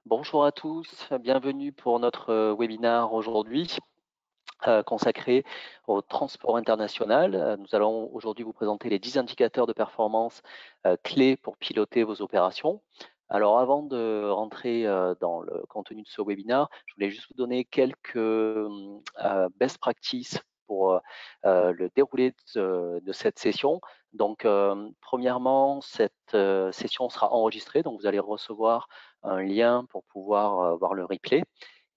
Bonjour à tous, bienvenue pour notre webinaire aujourd'hui consacré au transport international. Nous allons aujourd'hui vous présenter les 10 indicateurs de performance clés pour piloter vos opérations. Alors avant de rentrer dans le contenu de ce webinaire, je voulais juste vous donner quelques best practices pour le déroulé de cette session. Donc, premièrement, cette session sera enregistrée, donc vous allez recevoir un lien pour pouvoir voir le replay.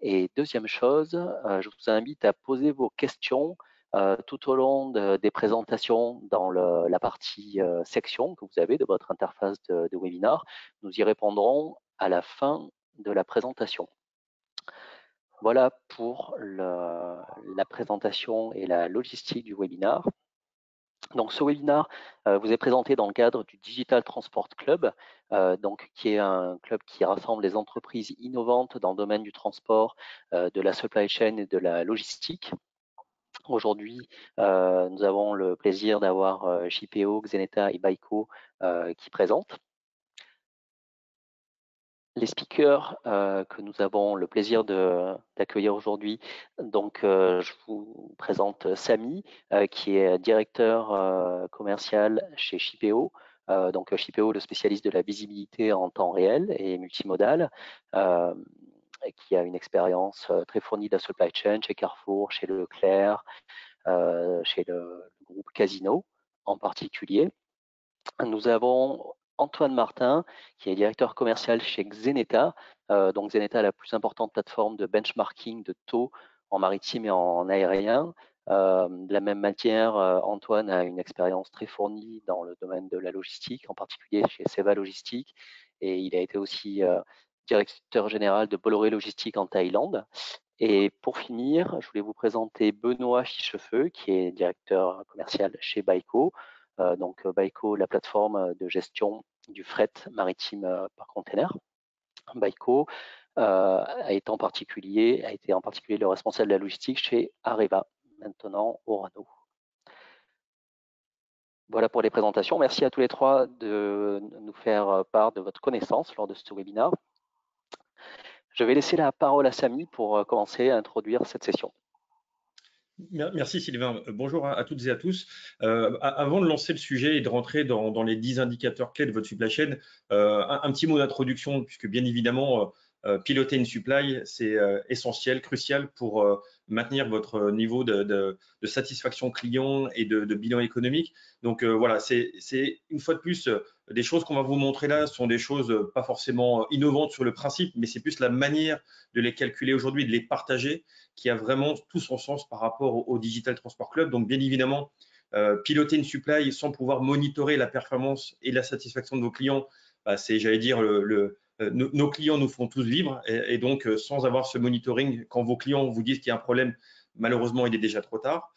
Et deuxième chose, je vous invite à poser vos questions tout au long des présentations dans la partie section que vous avez de votre interface de webinar. Nous y répondrons à la fin de la présentation. Voilà pour la présentation et la logistique du webinaire. Donc, ce webinaire vous est présenté dans le cadre du Digital Transport Club, qui est un club qui rassemble les entreprises innovantes dans le domaine du transport, de la supply chain et de la logistique. Aujourd'hui, nous avons le plaisir d'avoir JPO, Xeneta et Baiko qui présentent. Les speakers que nous avons le plaisir d'accueillir aujourd'hui, donc je vous présente Samy, qui est directeur commercial chez Shipeo. Donc Shipeo, le spécialiste de la visibilité en temps réel et multimodal, qui a une expérience très fournie de la supply chain chez Carrefour, chez Leclerc, chez le groupe Casino en particulier. Nous avons Antoine Martin, qui est directeur commercial chez Xeneta. Donc Xeneta, la plus importante plateforme de benchmarking de taux en maritime et en aérien. De la même manière, Antoine a une expérience très fournie dans le domaine de la logistique, en particulier chez Seva Logistique, et il a été aussi directeur général de Bolloré Logistique en Thaïlande. Et pour finir, je voulais vous présenter Benoît Fichefeu, qui est directeur commercial chez Baiko. Donc Baiko, la plateforme de gestion du fret maritime par container. Baiko a été en particulier le responsable de la logistique chez Areva, maintenant Orano. Voilà pour les présentations. Merci à tous les trois de nous faire part de votre connaissance lors de ce webinaire. Je vais laisser la parole à Samy pour commencer à introduire cette session. Merci Sylvain. Bonjour à toutes et à tous. Avant de lancer le sujet et de rentrer dans les 10 indicateurs clés de votre supply chain, un petit mot d'introduction, puisque bien évidemment, piloter une supply, c'est essentiel, crucial pour maintenir votre niveau de satisfaction client et de bilan économique. Donc voilà, c'est une fois de plus, des choses qu'on va vous montrer là sont des choses pas forcément innovantes sur le principe, mais c'est plus la manière de les calculer aujourd'hui, de les partager, qui a vraiment tout son sens par rapport au Digital Transport Club. Donc, bien évidemment, piloter une supply sans pouvoir monitorer la performance et la satisfaction de vos clients, bah, c'est, j'allais dire, nos clients nous font tous vivre. Et donc, sans avoir ce monitoring, quand vos clients vous disent qu'il y a un problème, malheureusement, il est déjà trop tard.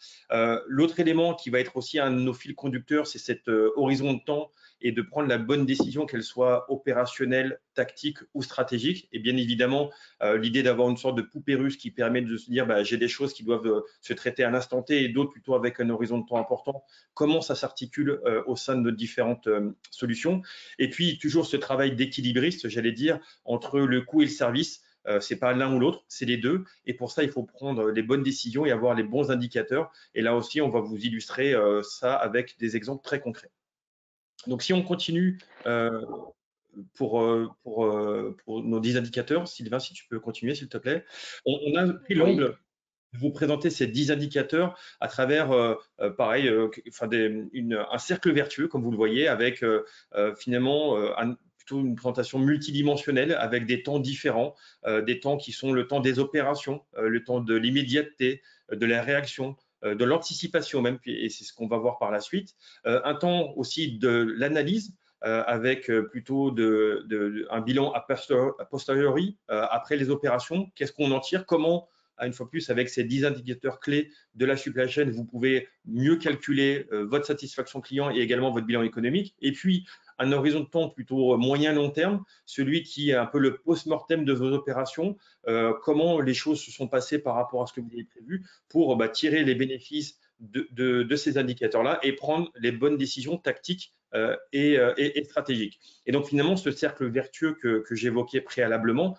L'autre élément qui va être aussi un de nos fils conducteurs, c'est cet horizon de temps et de prendre la bonne décision, qu'elle soit opérationnelle, tactique ou stratégique. Et bien évidemment, l'idée d'avoir une sorte de poupée russe qui permet de se dire bah, j'ai des choses qui doivent se traiter à l'instant T et d'autres plutôt avec un horizon de temps important. Comment ça s'articule au sein de nos différentes solutions. Et puis, toujours ce travail d'équilibriste, j'allais dire, entre le coût et le service. C'est pas l'un ou l'autre, c'est les deux. Et pour ça, il faut prendre les bonnes décisions et avoir les bons indicateurs. Et là aussi, on va vous illustrer ça avec des exemples très concrets. Donc, si on continue pour nos 10 indicateurs, Sylvain, si tu peux continuer, s'il te plaît. On a pris l'angle de vous présenter ces 10 indicateurs à travers, pareil, un cercle vertueux, comme vous le voyez, avec finalement plutôt une présentation multidimensionnelle avec des temps différents, des temps qui sont le temps des opérations, le temps de l'immédiateté, de la réaction, de l'anticipation même, et c'est ce qu'on va voir par la suite. Un temps aussi de l'analyse, avec plutôt un bilan a posteriori, après les opérations. Qu'est-ce qu'on en tire? Comment, une fois plus, avec ces 10 indicateurs clés de la supply chain, vous pouvez mieux calculer votre satisfaction client et également votre bilan économique. Et puis, un horizon de temps plutôt moyen-long terme, celui qui est un peu le post-mortem de vos opérations, comment les choses se sont passées par rapport à ce que vous avez prévu pour tirer les bénéfices de ces indicateurs-là et prendre les bonnes décisions tactiques et stratégique. Et donc finalement, ce cercle vertueux que j'évoquais préalablement,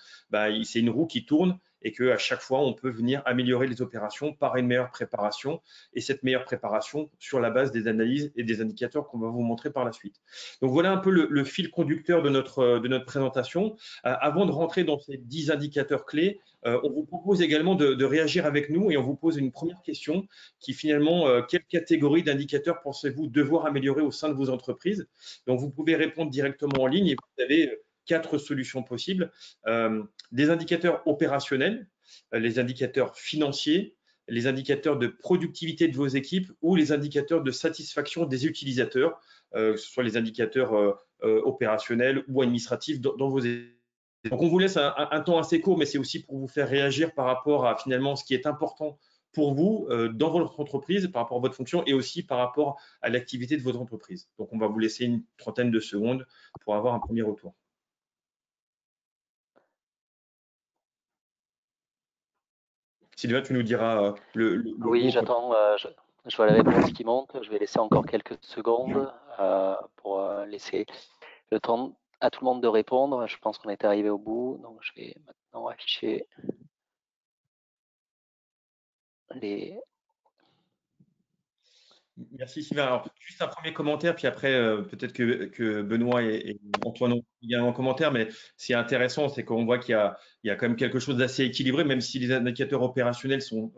c'est une roue qui tourne et qu'à chaque fois, on peut venir améliorer les opérations par une meilleure préparation, et cette meilleure préparation sur la base des analyses et des indicateurs qu'on va vous montrer par la suite. Donc voilà un peu le fil conducteur de notre présentation. Avant de rentrer dans ces 10 indicateurs clés, on vous propose également de réagir avec nous, et on vous pose une première question qui finalement, quelle catégorie d'indicateurs pensez-vous devoir améliorer au sein de vos entreprises? Donc vous pouvez répondre directement en ligne, et vous avez 4 solutions possibles. Des indicateurs opérationnels, les indicateurs financiers, les indicateurs de productivité de vos équipes ou les indicateurs de satisfaction des utilisateurs, que ce soit les indicateurs opérationnels ou administratifs dans vos équipes. Donc on vous laisse un temps assez court, mais c'est aussi pour vous faire réagir par rapport à finalement ce qui est important pour vous dans votre entreprise, par rapport à votre fonction, et aussi par rapport à l'activité de votre entreprise. Donc on va vous laisser une trentaine de secondes pour avoir un premier retour. Sylvain, tu nous diras le Oui, go. j'attends. Je vois la réponse qui monte. Je vais laisser encore quelques secondes pour laisser le temps à tout le monde de répondre. Je pense qu'on est arrivé au bout. Donc, je vais maintenant afficher les. Merci Sylvain. Alors, juste un premier commentaire, puis après, peut-être que Benoît et Antoine ont également un commentaire, mais ce qui est intéressant, c'est qu'on voit il y a quand même quelque chose d'assez équilibré, même si les indicateurs opérationnels sont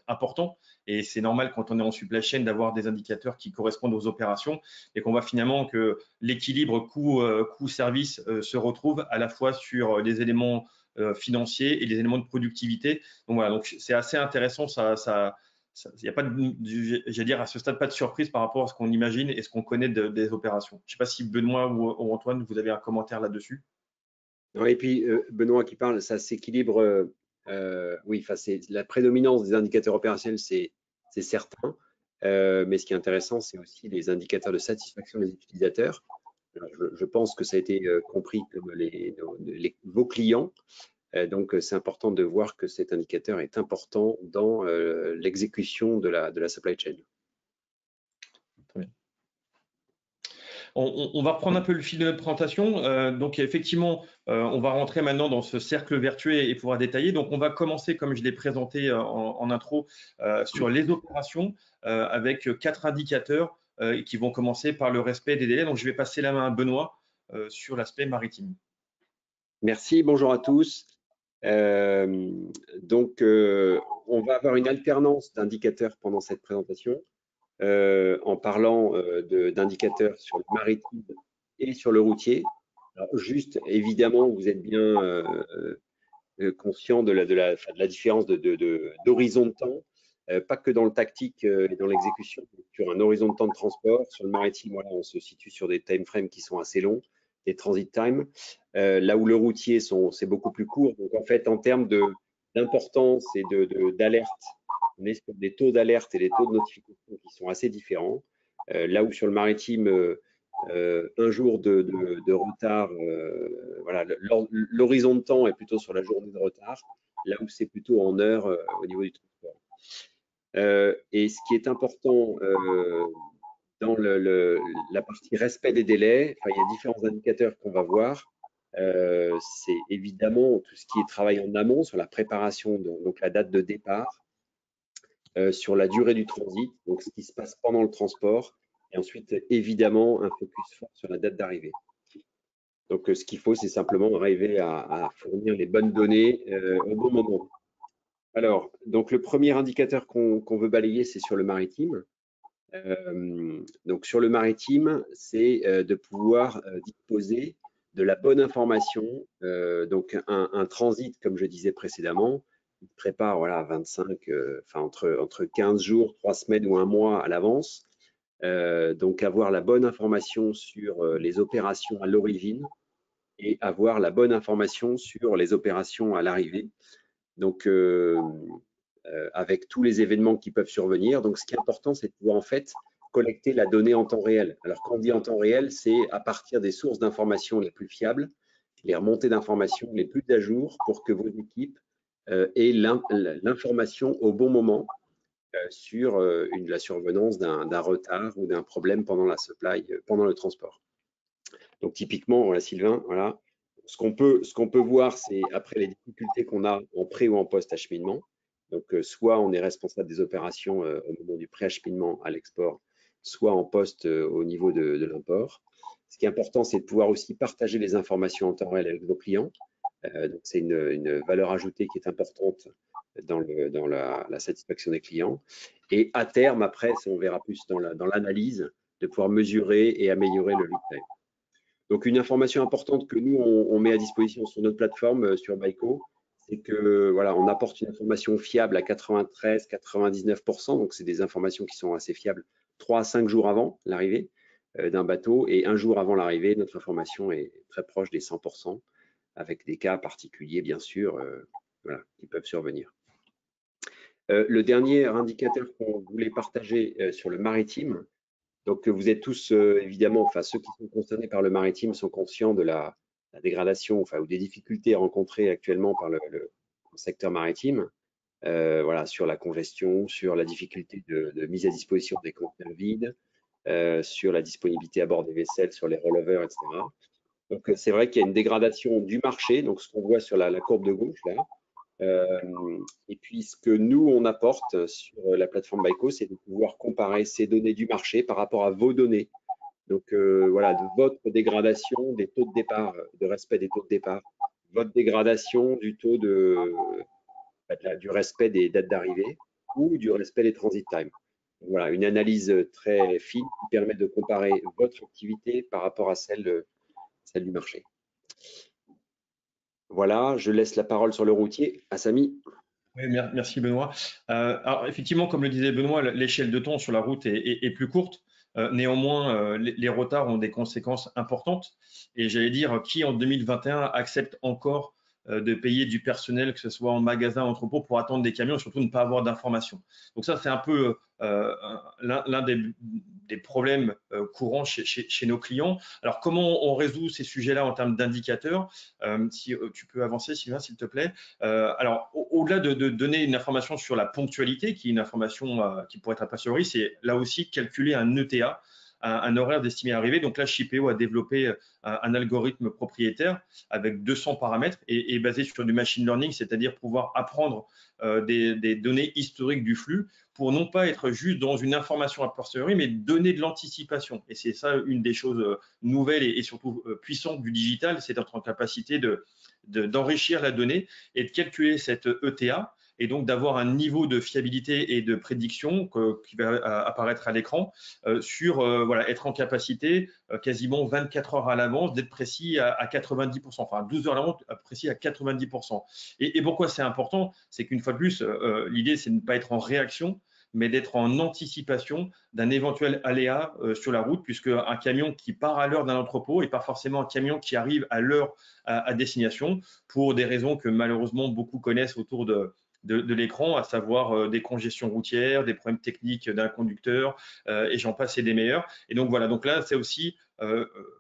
importants. Et c'est normal quand on est en supply chain d'avoir des indicateurs qui correspondent aux opérations, et qu'on voit finalement que l'équilibre coût-service se retrouve à la fois sur les éléments financiers et les éléments de productivité. Donc voilà, donc c'est assez intéressant, il n'y a pas j'allais dire à ce stade, pas de surprise par rapport à ce qu'on imagine et ce qu'on connaît des opérations. Je ne sais pas si Benoît ou Antoine, vous avez un commentaire là-dessus. Et puis, Benoît qui parle, ça s'équilibre. Oui, c'est la prédominance des indicateurs opérationnels, c'est certain. Mais ce qui est intéressant, c'est aussi les indicateurs de satisfaction des utilisateurs. Alors, je pense que ça a été compris comme vos clients. Donc, c'est important de voir que cet indicateur est important dans l'exécution de la supply chain. Très bien. On va reprendre un peu le fil de notre présentation. Donc, effectivement, on va rentrer maintenant dans ce cercle vertueux et pouvoir détailler. Donc, on va commencer, comme je l'ai présenté en intro, sur les opérations avec 4 indicateurs qui vont commencer par le respect des délais. Donc, je vais passer la main à Benoît sur l'aspect maritime. Merci, bonjour à tous. Donc, on va avoir une alternance d'indicateurs pendant cette présentation. En parlant d'indicateurs sur le maritime et sur le routier. Alors, juste, évidemment, vous êtes bien conscient de la différence d'horizon de temps, pas que dans le tactique et dans l'exécution, sur un horizon de temps de transport. Sur le maritime, voilà, on se situe sur des time frames qui sont assez longs, des transit time, là où le routier, c'est beaucoup plus court. Donc, en fait, en termes d'importance et d'alerte, on est sur des taux d'alerte et des taux de notification qui sont assez différents. Là où sur le maritime, un jour de retard, voilà, l'horizon de temps est plutôt sur la journée de retard, là où c'est plutôt en heures au niveau du transport. Et ce qui est important dans la partie respect des délais, il y a différents indicateurs qu'on va voir. C'est évidemment tout ce qui est travail en amont sur la préparation, donc la date de départ, sur la durée du transit, donc ce qui se passe pendant le transport, et ensuite évidemment un focus fort sur la date d'arrivée. Donc ce qu'il faut, c'est simplement arriver à fournir les bonnes données au bon moment. Alors, donc le premier indicateur qu'on veut balayer, c'est sur le maritime. Donc sur le maritime, c'est de pouvoir disposer de la bonne information. Donc un transit, comme je disais précédemment, il prépare voilà 25, entre 15 jours, 3 semaines ou un mois à l'avance. Donc avoir la bonne information sur les opérations à l'origine et avoir la bonne information sur les opérations à l'arrivée. Donc avec tous les événements qui peuvent survenir. Donc ce qui est important, c'est de pouvoir en fait collecter la donnée en temps réel. Alors quand on dit en temps réel, c'est à partir des sources d'informations les plus fiables, les remontées d'informations les plus à jour pour que vos équipes aient l'information au bon moment sur la survenance d'un retard ou d'un problème pendant la supply, pendant le transport. Donc typiquement, voilà, Sylvain, voilà, ce qu'on peut voir, c'est après les difficultés qu'on a en pré ou en post-acheminement. Donc soit on est responsable des opérations au moment du pré-acheminement à l'export, soit en post au niveau de l'import. Ce qui est important, c'est de pouvoir aussi partager les informations en temps réel avec nos clients. Donc c'est une valeur ajoutée qui est importante dans la satisfaction des clients. Et à terme, après, on verra plus dans l'analyse, de pouvoir mesurer et améliorer le lead time. Donc une information importante que nous, on met à disposition sur notre plateforme, sur BICO, c'est que voilà, on apporte une information fiable à 93-99%. Donc c'est des informations qui sont assez fiables 3 à 5 jours avant l'arrivée d'un bateau. Et un jour avant l'arrivée, notre information est très proche des 100%, avec des cas particuliers, bien sûr, voilà, qui peuvent survenir. Le dernier indicateur qu'on voulait partager sur le maritime, donc vous êtes tous évidemment, enfin ceux qui sont concernés par le maritime sont conscients de la dégradation, enfin ou des difficultés rencontrées actuellement par le secteur maritime, voilà, sur la congestion, sur la difficulté de mise à disposition des conteneurs vides, sur la disponibilité à bord des vaisselles, sur les rollovers, etc. Donc c'est vrai qu'il y a une dégradation du marché, donc ce qu'on voit sur la courbe de gauche là. Et puis ce que nous on apporte sur la plateforme BICO, c'est de pouvoir comparer ces données du marché par rapport à vos données. Donc voilà, de votre dégradation des taux de départ, de respect des taux de départ, votre dégradation du taux du respect des dates d'arrivée ou du respect des transit time. Donc, voilà, une analyse très fine qui permet de comparer votre activité par rapport à celle du marché. Voilà, je laisse la parole sur le routier à Samy. Oui, merci Benoît. Alors effectivement, comme le disait Benoît, l'échelle de temps sur la route est plus courte. Néanmoins, les retards ont des conséquences importantes. Et j'allais dire, qui en 2021 accepte encore de payer du personnel, que ce soit en magasin, en entrepôt, pour attendre des camions et surtout ne pas avoir d'informations. Donc ça, c'est un peu l'un des problèmes courants chez nos clients. Alors, comment on résout ces sujets-là en termes d'indicateurs? Si tu peux avancer, Sylvain, s'il te plaît. Alors, au-delà de donner une information sur la ponctualité, qui est une information qui pourrait être a posteriori, c'est là aussi calculer un ETA, un horaire d'estimé arrivée. Donc là, Shipeo a développé un algorithme propriétaire avec 200 paramètres et basé sur du machine learning, c'est-à-dire pouvoir apprendre des données historiques du flux pour non pas être juste dans une information a posteriori, mais donner de l'anticipation. Et c'est ça une des choses nouvelles et surtout puissantes du digital, c'est d'être en capacité d'enrichir la donnée et de calculer cette ETA et donc d'avoir un niveau de fiabilité et de prédiction qui va apparaître à l'écran sur voilà, être en capacité quasiment 24 heures à l'avance d'être précis à 90%, enfin 12 heures à l'avance précis à 90%. Et pourquoi c'est important? C'est qu'une fois de plus, l'idée c'est de ne pas être en réaction, mais d'être en anticipation d'un éventuel aléa sur la route, puisque un camion qui part à l'heure d'un entrepôt n'est pas forcément un camion qui arrive à l'heure à destination, pour des raisons que malheureusement beaucoup connaissent autour de l'écran, à savoir des congestions routières, des problèmes techniques d'un conducteur, et j'en passe et des meilleurs. Et donc voilà, donc là c'est aussi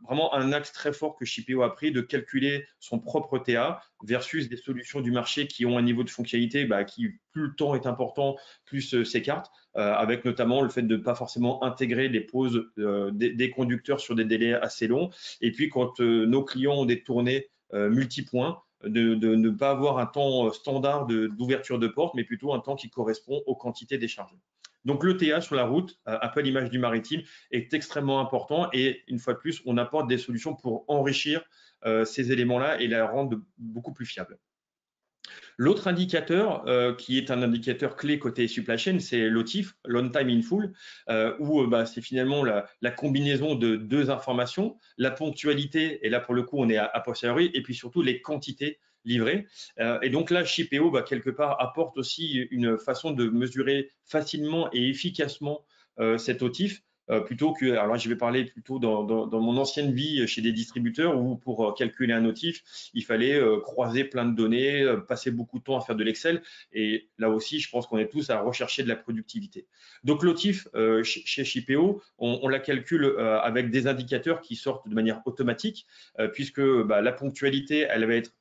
vraiment un axe très fort que Shipeo a pris, de calculer son propre TA versus des solutions du marché qui ont un niveau de fonctionnalité qui, plus le temps est important, plus s'écarte, avec notamment le fait de ne pas forcément intégrer les pauses des conducteurs sur des délais assez longs. Et puis quand nos clients ont des tournées multipoints, de ne pas avoir un temps standard d'ouverture de porte, mais plutôt un temps qui correspond aux quantités déchargées. Donc l'ETA sur la route, un peu à l'image du maritime, est extrêmement important et une fois de plus, on apporte des solutions pour enrichir ces éléments-là et la rendre beaucoup plus fiable. L'autre indicateur, qui est un indicateur clé côté supply chain, c'est l'OTIF, l'on time in full, où c'est finalement la combinaison de deux informations, la ponctualité, et là pour le coup on est à posteriori, et puis surtout les quantités livrées. Et donc là, Shipeo, quelque part, apporte aussi une façon de mesurer facilement et efficacement cet OTIF, plutôt que, alors là je vais parler plutôt dans mon ancienne vie chez des distributeurs où pour calculer un OTIF, il fallait croiser plein de données, passer beaucoup de temps à faire de l'Excel, et là aussi je pense qu'on est tous à rechercher de la productivité. Donc l'OTIF chez Shipeo, on la calcule avec des indicateurs qui sortent de manière automatique, puisque la ponctualité, elle va être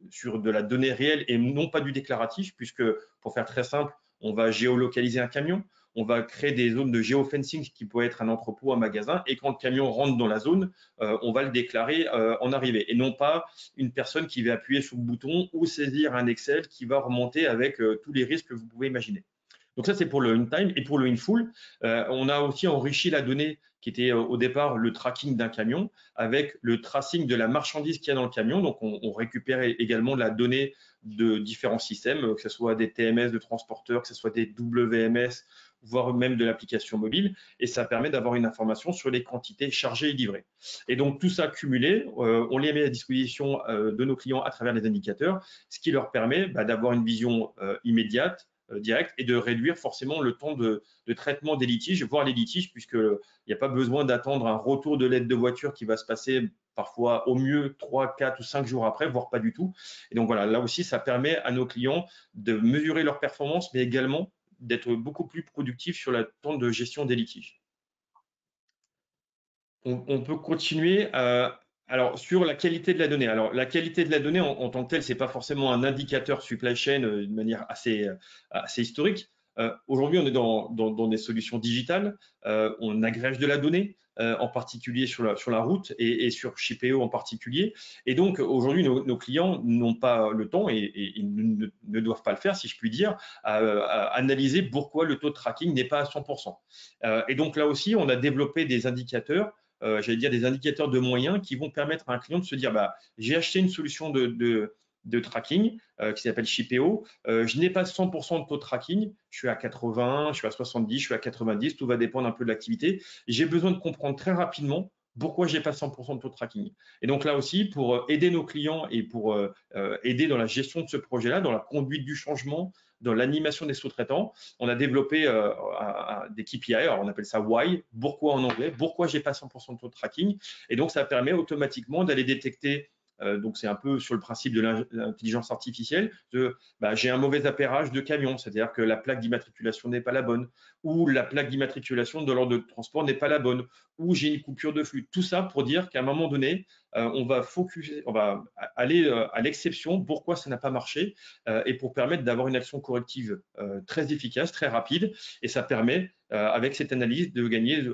sur de la donnée réelle et non pas du déclaratif, puisque pour faire très simple, on va géolocaliser un camion, on va créer des zones de géofencing qui peut être un entrepôt, un magasin, et quand le camion rentre dans la zone, on va le déclarer en arrivée, et non pas une personne qui va appuyer sur le bouton ou saisir un Excel qui va remonter avec tous les risques que vous pouvez imaginer. Donc ça, c'est pour le in-time. Et pour le in-full, on a aussi enrichi la donnée qui était au départ le tracking d'un camion avec le tracing de la marchandise qu'il y a dans le camion. Donc, on récupère également de la donnée de différents systèmes, que ce soit des TMS de transporteurs, que ce soit des WMS, voire même de l'application mobile. Et ça permet d'avoir une information sur les quantités chargées et livrées. Et donc, tout ça cumulé, on les met à disposition de nos clients à travers les indicateurs, ce qui leur permet d'avoir une vision immédiate, direct, et de réduire forcément le temps de traitement des litiges, voire les litiges, puisqu'il n'y a pas besoin d'attendre un retour de l'aide de voiture qui va se passer parfois au mieux 3, 4 ou 5 jours après, voire pas du tout. Et donc voilà, là aussi, ça permet à nos clients de mesurer leur performance, mais également d'être beaucoup plus productifs sur le temps de gestion des litiges. On peut continuer alors, sur la qualité de la donnée. Alors, la qualité de la donnée en tant que telle, ce n'est pas forcément un indicateur supply chain de manière assez historique. Aujourd'hui, on est dans des solutions digitales. On agrège de la donnée, en particulier sur la route et sur Shipeo en particulier. Et donc, aujourd'hui, nos clients n'ont pas le temps et ils ne doivent pas le faire, si je puis dire, à analyser pourquoi le taux de tracking n'est pas à 100%. Et donc, là aussi, on a développé des indicateurs, j'allais dire des indicateurs de moyens qui vont permettre à un client de se dire j'ai acheté une solution de tracking qui s'appelle Shipeo, je n'ai pas 100% de taux de tracking, je suis à 80, je suis à 70, je suis à 90, tout va dépendre un peu de l'activité. J'ai besoin de comprendre très rapidement pourquoi j'ai pas 100% de taux de tracking. Et donc là aussi, pour aider nos clients et pour aider dans la gestion de ce projet-là, dans la conduite du changement, dans l'animation des sous-traitants, on a développé des KPI, alors on appelle ça Why, pourquoi en anglais, pourquoi j'ai pas 100% de taux de tracking. Et donc ça permet automatiquement d'aller détecter, donc c'est un peu sur le principe de l'intelligence artificielle, j'ai un mauvais appairage de camion, c'est-à-dire que la plaque d'immatriculation n'est pas la bonne, ou la plaque d'immatriculation de l'ordre de transport n'est pas la bonne, ou j'ai une coupure de flux. Tout ça pour dire qu'à un moment donné, on va aller à l'exception, pourquoi ça n'a pas marché, et pour permettre d'avoir une action corrective très efficace, très rapide. Et ça permet, avec cette analyse, de gagner,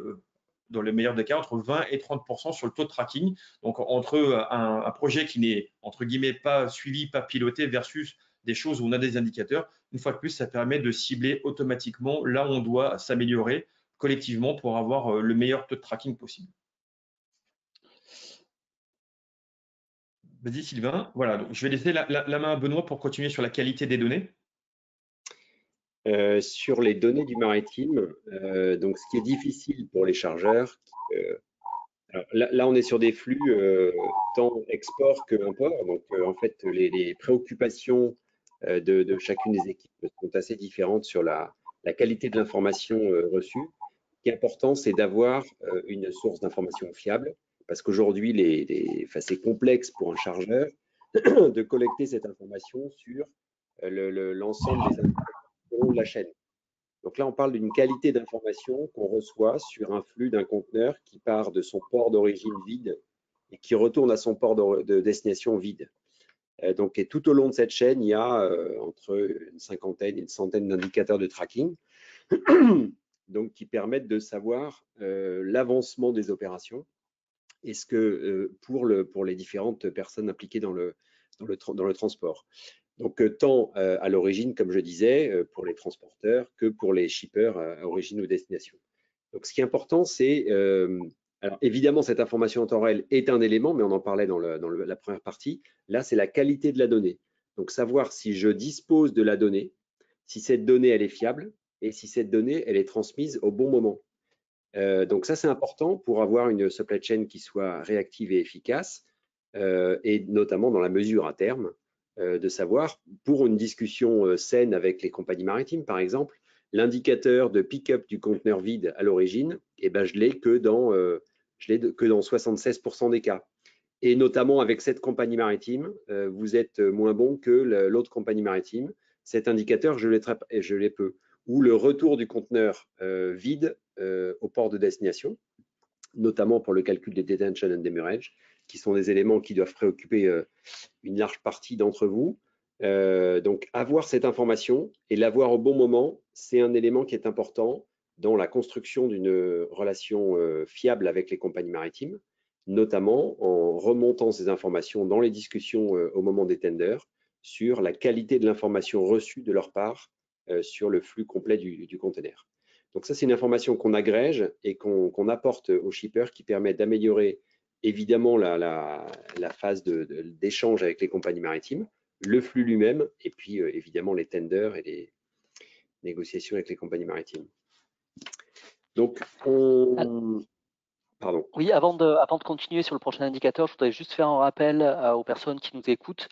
dans le meilleur des cas, entre 20 et 30% sur le taux de tracking. Donc, entre un projet qui n'est, entre guillemets, pas suivi, pas piloté, versus des choses où on a des indicateurs, une fois de plus, ça permet de cibler automatiquement là où on doit s'améliorer collectivement pour avoir le meilleur taux de tracking possible. Vas-y Sylvain. Voilà, donc je vais laisser la main à Benoît pour continuer sur la qualité des données. Sur les données du maritime, donc ce qui est difficile pour les chargeurs, alors là on est sur des flux tant export que import, donc en fait les préoccupations de chacune des équipes sont assez différentes sur la qualité de l'information reçue. Ce qui est important, c'est d'avoir une source d'information fiable, parce qu'aujourd'hui c'est complexe pour un chargeur de collecter cette information sur l'ensemble des indicateurs de la chaîne. Donc là, on parle d'une qualité d'information qu'on reçoit sur un flux d'un conteneur qui part de son port d'origine vide et qui retourne à son port de destination vide. Donc, et tout au long de cette chaîne, il y a entre une cinquantaine et une centaine d'indicateurs de tracking donc, qui permettent de savoir l'avancement des opérations et ce que pour les différentes personnes impliquées dans le transport. Donc, tant à l'origine, comme je disais, pour les transporteurs que pour les shippers à origine ou destination. Donc, ce qui est important, c'est, alors évidemment, cette information en temps réel est un élément, mais on en parlait dans la première partie. Là, c'est la qualité de la donnée. Donc, savoir si je dispose de la donnée, si cette donnée, elle est fiable et si cette donnée, elle est transmise au bon moment. Donc, ça, c'est important pour avoir une supply chain qui soit réactive et efficace, et notamment dans la mesure à terme, de savoir, pour une discussion saine avec les compagnies maritimes, par exemple, l'indicateur de pick-up du conteneur vide à l'origine, je l'ai que dans 76% des cas. Et notamment avec cette compagnie maritime, vous êtes moins bon que l'autre compagnie maritime. Cet indicateur, je l'ai peu. Ou le retour du conteneur vide au port de destination, notamment pour le calcul des detention and demurrage, qui sont des éléments qui doivent préoccuper une large partie d'entre vous. Donc, avoir cette information et l'avoir au bon moment, c'est un élément qui est important dans la construction d'une relation fiable avec les compagnies maritimes, notamment en remontant ces informations dans les discussions au moment des tenders sur la qualité de l'information reçue de leur part sur le flux complet du conteneur. Donc ça, c'est une information qu'on agrège et qu'on apporte aux shippers qui permet d'améliorer évidemment la phase d'échange avec les compagnies maritimes, le flux lui-même, et puis évidemment les tenders et les négociations avec les compagnies maritimes. Donc, pardon. Oui, avant de continuer sur le prochain indicateur, je voudrais juste faire un rappel aux personnes qui nous écoutent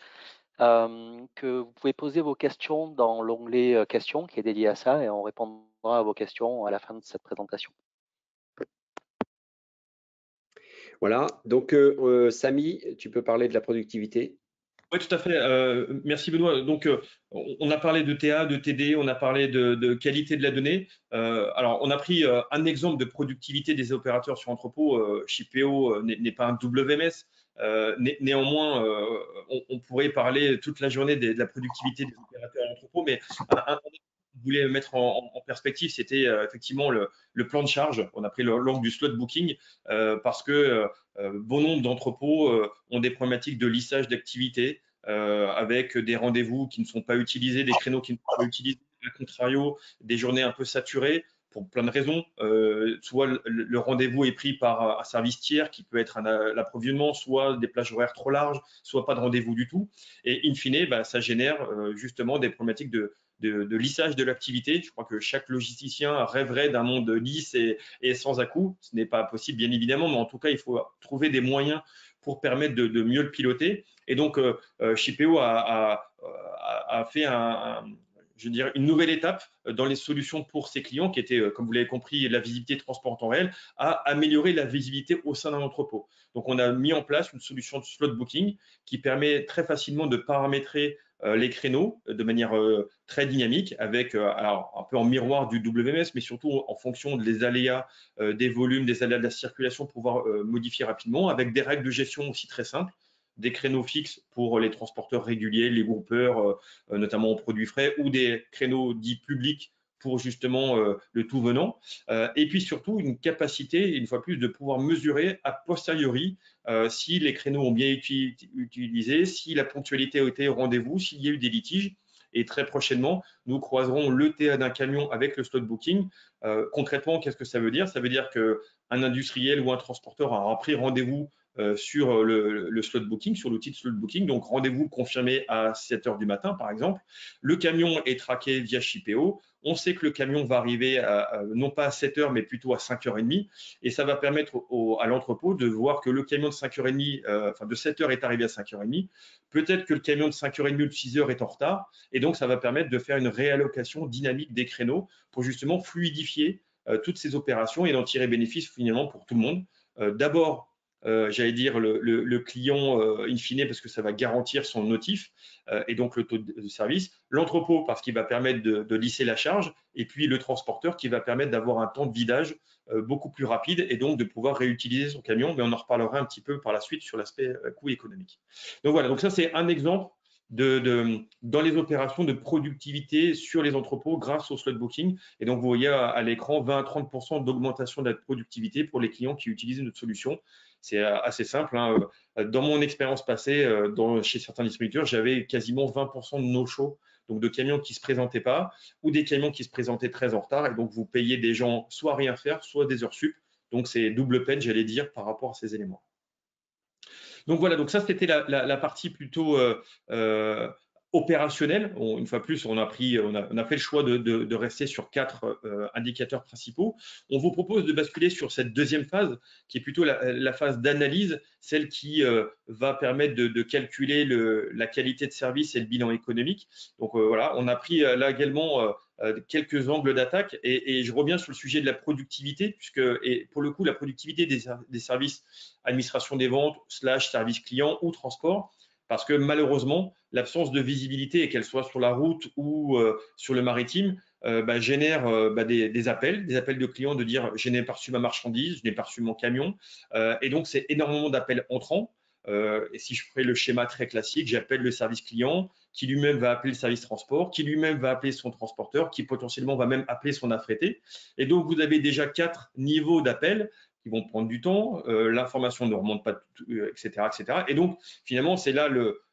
que vous pouvez poser vos questions dans l'onglet questions qui est dédié à ça et on répondra à vos questions à la fin de cette présentation. Voilà, donc Samy, tu peux parler de la productivité? Oui, tout à fait. Merci Benoît. Donc, on a parlé de TA, de TD, on a parlé de qualité de la donnée. Alors, on a pris un exemple de productivité des opérateurs sur entrepôt. Shippeo n'est pas un WMS. Néanmoins, on pourrait parler toute la journée de la productivité des opérateurs en entrepôt, mais on voulait mettre en perspective, c'était effectivement le plan de charge. On a pris l'angle du slot booking parce que bon nombre d'entrepôts ont des problématiques de lissage d'activité avec des rendez-vous qui ne sont pas utilisés, des créneaux qui ne sont pas utilisés, à contrario, des journées un peu saturées pour plein de raisons. Soit le rendez-vous est pris par un service tiers qui peut être l'approvisionnement, soit des plages horaires trop larges, soit pas de rendez-vous du tout. Et in fine, ça génère justement des problématiques de lissage de l'activité. Je crois que chaque logisticien rêverait d'un monde lisse et sans à-coups. Ce n'est pas possible, bien évidemment, mais en tout cas, il faut trouver des moyens pour permettre de mieux le piloter. Et donc, Shippeo a fait une nouvelle étape dans les solutions pour ses clients, qui était, comme vous l'avez compris, la visibilité de transport en temps réel, à améliorer la visibilité au sein d'un entrepôt. Donc, on a mis en place une solution de slot booking qui permet très facilement de paramétrer les créneaux de manière très dynamique, avec alors un peu en miroir du WMS, mais surtout en fonction des aléas des volumes, des aléas de la circulation, pour pouvoir modifier rapidement, avec des règles de gestion aussi très simples, des créneaux fixes pour les transporteurs réguliers, les groupeurs, notamment en produits frais, ou des créneaux dits publics pour justement le tout venant. Et puis surtout, une capacité, une fois plus, de pouvoir mesurer a posteriori si les créneaux ont bien été utilisés, si la ponctualité a été au rendez-vous, s'il y a eu des litiges. Et très prochainement, nous croiserons le TA d'un camion avec le slot booking. Concrètement, qu'est-ce que ça veut dire? Ça veut dire qu'un industriel ou un transporteur aura pris rendez-vous sur le slot booking, sur l'outil de slot booking, donc rendez-vous confirmé à 7 h du matin, par exemple. Le camion est traqué via Shippeo. On sait que le camion va arriver non pas à 7 h, mais plutôt à 5 h 30. Et ça va permettre à l'entrepôt de voir que le camion de 5 h 30, de 7 h est arrivé à 5 h 30. Peut-être que le camion de 5 h 30 ou de 6 h est en retard. Et donc, ça va permettre de faire une réallocation dynamique des créneaux pour justement fluidifier toutes ces opérations et d'en tirer bénéfice finalement pour tout le monde. D'abord, j'allais dire le client in fine, parce que ça va garantir son notif et donc le taux de service, l'entrepôt parce qu'il va permettre de lisser la charge, et puis le transporteur qui va permettre d'avoir un temps de vidage beaucoup plus rapide et donc de pouvoir réutiliser son camion, mais on en reparlera un petit peu par la suite sur l'aspect coût économique. Donc voilà, donc ça c'est un exemple dans les opérations de productivité sur les entrepôts grâce au slot booking. Et donc, vous voyez à l'écran 20 à 30% d'augmentation de la productivité pour les clients qui utilisent notre solution. C'est assez simple, hein. Dans mon expérience passée, chez certains distributeurs, j'avais quasiment 20% de no-show, donc de camions qui ne se présentaient pas ou des camions qui se présentaient très en retard. Et donc, vous payez des gens soit rien faire, soit des heures sup. Donc, c'est double peine, j'allais dire, par rapport à ces éléments. Donc voilà, donc ça c'était la partie plutôt opérationnelle. Une fois plus, on a fait le choix de rester sur 4 indicateurs principaux. On vous propose de basculer sur cette deuxième phase, qui est plutôt la phase d'analyse, celle qui va permettre de calculer la qualité de service et le bilan économique. Donc voilà, on a pris là également quelques angles d'attaque, et je reviens sur le sujet de la productivité, et pour le coup, la productivité des services administration des ventes / service client ou transport, parce que malheureusement, l'absence de visibilité, et qu'elle soit sur la route ou sur le maritime, génère des appels de clients de dire « je n'ai pas reçu ma marchandise, je n'ai pas reçu mon camion ». Et donc, c'est énormément d'appels entrants. et si je ferais le schéma très classique, j'appelle le service client, qui lui-même va appeler le service transport, qui lui-même va appeler son transporteur, qui potentiellement va même appeler son affrété. Et donc, vous avez déjà 4 niveaux d'appel qui vont prendre du temps, l'information ne remonte pas, etc., etc. Et donc, finalement, c'est là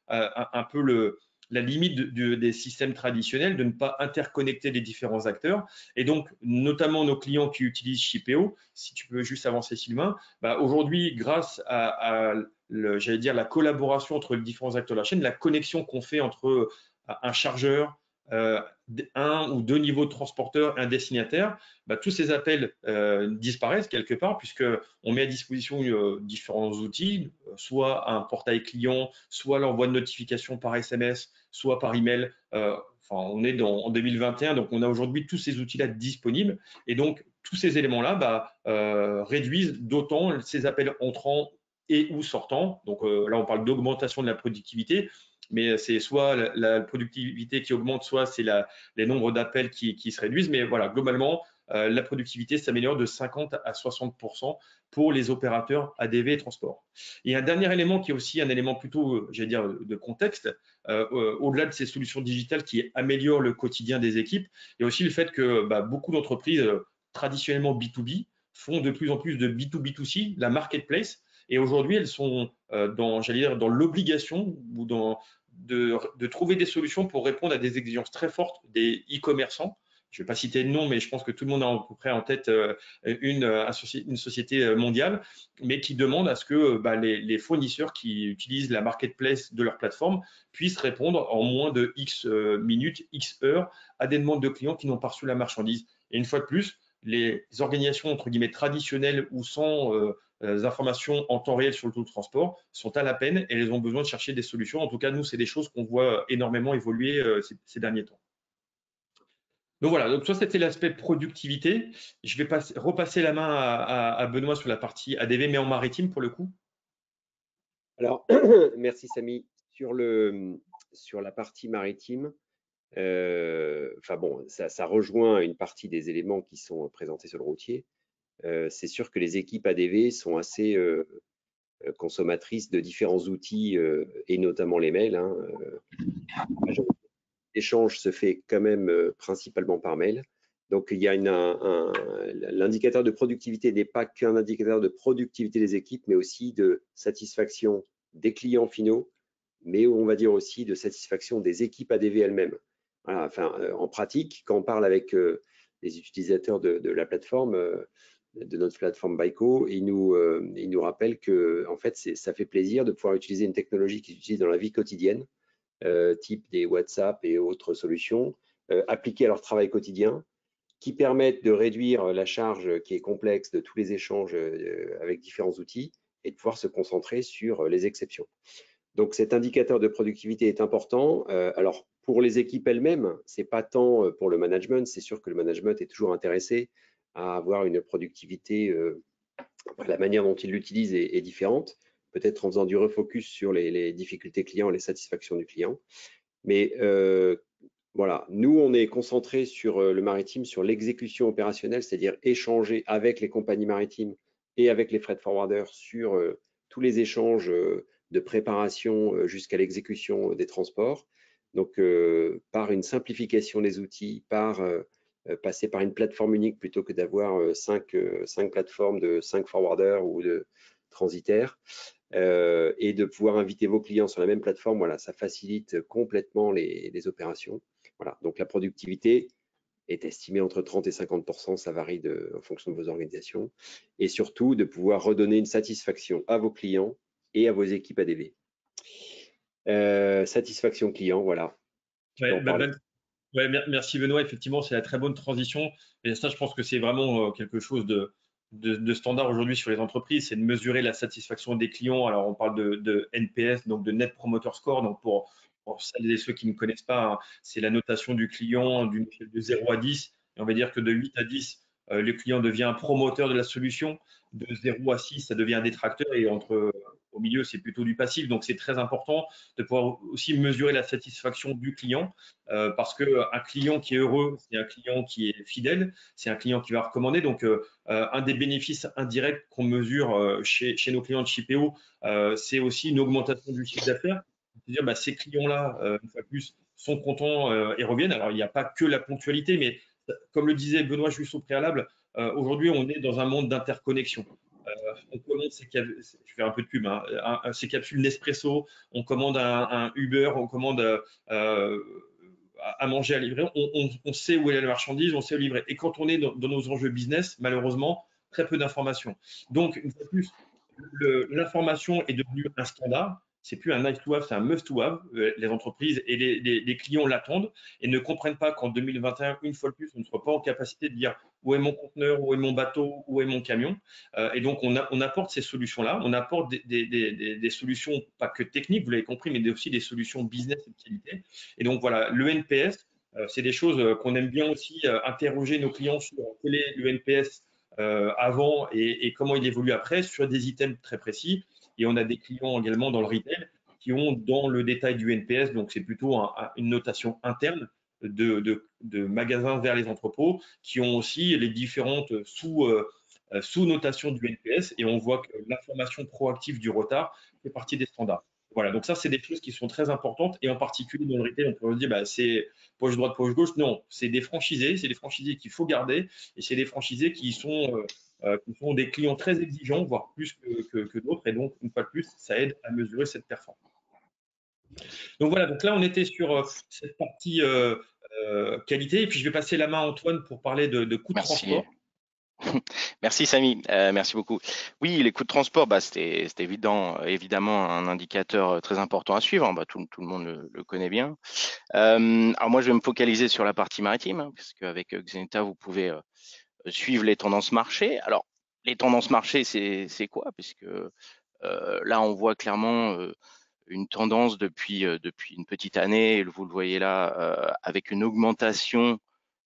un peu la limite des systèmes traditionnels, de ne pas interconnecter les différents acteurs. Et donc, notamment nos clients qui utilisent Shipeo, si tu peux juste avancer, Sylvain, aujourd'hui, grâce à j'allais dire, la collaboration entre les différents acteurs de la chaîne, la connexion qu'on fait entre un chargeur, un ou deux niveaux de transporteur, un destinataire, tous ces appels disparaissent quelque part, puisqu'on met à disposition différents outils, soit un portail client, soit l'envoi de notifications par SMS, soit par email. On est en 2021, donc on a aujourd'hui tous ces outils-là disponibles. Et donc, tous ces éléments-là réduisent d'autant ces appels entrants et ou sortants. Donc là, on parle d'augmentation de la productivité, mais c'est soit la productivité qui augmente, soit c'est les nombres d'appels qui se réduisent. Mais voilà, globalement, la productivité s'améliore de 50 à 60% pour les opérateurs ADV et transport. Et un dernier élément qui est aussi un élément plutôt, j'allais dire, de contexte, au-delà de ces solutions digitales qui améliorent le quotidien des équipes, il y a aussi le fait que beaucoup d'entreprises traditionnellement B2B font de plus en plus de B2B2C, la marketplace. Et aujourd'hui, elles sont dans l'obligation ou de trouver des solutions pour répondre à des exigences très fortes des e-commerçants. Je ne vais pas citer de nom, mais je pense que tout le monde a à peu près en tête une société mondiale, mais qui demande à ce que les fournisseurs qui utilisent la marketplace de leur plateforme puissent répondre en moins de X minutes, X heures à des demandes de clients qui n'ont pas reçu la marchandise. Et une fois de plus, les organisations entre guillemets traditionnelles ou sans informations en temps réel sur le taux de transport sont à la peine et elles ont besoin de chercher des solutions. En tout cas, nous, c'est des choses qu'on voit énormément évoluer ces derniers temps. Donc voilà, donc ça c'était l'aspect productivité. Je vais repasser la main à Benoît sur la partie ADV, mais en maritime pour le coup. Alors, merci Samy. Sur la partie maritime, ça rejoint une partie des éléments qui sont présentés sur le routier. C'est sûr que les équipes ADV sont assez consommatrices de différents outils et notamment les mails. L'échange se fait quand même principalement par mail. Donc, il y a l'indicateur de productivité n'est pas qu'un indicateur de productivité des équipes, mais aussi de satisfaction des clients finaux, mais on va dire aussi de satisfaction des équipes ADV elles-mêmes. Voilà, en pratique, quand on parle avec les utilisateurs de la plateforme, de notre plateforme ByCo, ils nous rappellent que en fait, ça fait plaisir de pouvoir utiliser une technologie qu'ils utilisent dans la vie quotidienne, type des WhatsApp et autres solutions, appliquées à leur travail quotidien, qui permettent de réduire la charge qui est complexe de tous les échanges avec différents outils et de pouvoir se concentrer sur les exceptions. Donc cet indicateur de productivité est important. Alors pour les équipes elles-mêmes, c'est pas tant pour le management. C'est sûr que le management est toujours intéressé à avoir une productivité. La manière dont il l'utilise est différente, peut-être en faisant du refocus sur les difficultés clients, les satisfactions du client. Mais voilà, nous, on est concentré sur le maritime, sur l'exécution opérationnelle, c'est-à-dire échanger avec les compagnies maritimes et avec les freight forwarders sur tous les échanges de préparation jusqu'à l'exécution des transports. Donc, par une simplification des outils, par passer par une plateforme unique plutôt que d'avoir 5 plateformes de 5 forwarders ou de transitaires, et de pouvoir inviter vos clients sur la même plateforme, voilà, ça facilite complètement les opérations. Voilà, donc la productivité est estimée entre 30 et 50%, ça varie en fonction de vos organisations, et surtout de pouvoir redonner une satisfaction à vos clients et à vos équipes ADV. Satisfaction client, voilà. Merci Benoît, effectivement c'est la très bonne transition et ça je pense que c'est vraiment quelque chose de standard aujourd'hui sur les entreprises, c'est de mesurer la satisfaction des clients. Alors on parle de NPS, donc de Net Promoter Score, donc pour celles et ceux qui ne connaissent pas, hein, c'est la notation du client d'une échelle de 0 à 10, et on va dire que de 8 à 10, le client devient un promoteur de la solution, de 0 à 6, ça devient un détracteur, et entre au milieu, c'est plutôt du passif. Donc, c'est très important de pouvoir aussi mesurer la satisfaction du client parce qu'un client qui est heureux, c'est un client qui est fidèle, c'est un client qui va recommander. Donc, un des bénéfices indirects qu'on mesure chez nos clients de Shippeo, c'est aussi une augmentation du chiffre d'affaires. C'est-à-dire, bah, ces clients-là, une fois de plus, sont contents et reviennent. Alors, il n'y a pas que la ponctualité, mais comme le disait Benoît juste au préalable, aujourd'hui, on est dans un monde d'interconnexion. On commande je fais un peu de pub, hein, ces capsules Nespresso, on commande un Uber, on commande à manger à livrer, on sait où est la marchandise, on sait où livrer. Et quand on est dans nos enjeux business, malheureusement, très peu d'informations. Donc, une fois de plus, l'information est devenue un standard. C'est plus un nice to have, c'est un must to have. Les entreprises et les clients l'attendent et ne comprennent pas qu'en 2021, une fois de plus, on ne soit pas en capacité de dire où est mon conteneur, où est mon bateau, où est mon camion. Et donc, on apporte ces solutions-là. On apporte des solutions, pas que techniques, vous l'avez compris, mais aussi des solutions business et de qualité. Et donc, voilà, le NPS, c'est des choses qu'on aime bien aussi interroger nos clients sur quel est le NPS avant et comment il évolue après sur des items très précis. Et on a des clients également dans le retail qui ont dans le détail du NPS, donc c'est plutôt une notation interne de magasins vers les entrepôts, qui ont aussi les différentes sous-notations du NPS. Et on voit que l'information proactive du retard fait partie des standards. Voilà, donc ça, c'est des choses qui sont très importantes. Et en particulier dans le retail, on peut se dire, bah, c'est poche droite, poche gauche. Non, c'est des franchisés qu'il faut garder. Et c'est des franchisés qui sont des clients très exigeants, voire plus que d'autres. Et donc, une fois de plus, ça aide à mesurer cette performance. Donc voilà, donc là, on était sur cette partie qualité. Et puis, je vais passer la main à Antoine pour parler de coûts de transport. Merci Samy, merci beaucoup. Oui, les coûts de transport, bah, c'est évidemment un indicateur très important à suivre. Bah, tout le monde le connaît bien. Alors moi, je vais me focaliser sur la partie maritime, hein, parce qu'avec Xeneta, vous pouvez suivre les tendances marché. Alors, les tendances marché, c'est quoi? Puisque là, on voit clairement une tendance depuis une petite année, vous le voyez là, avec une augmentation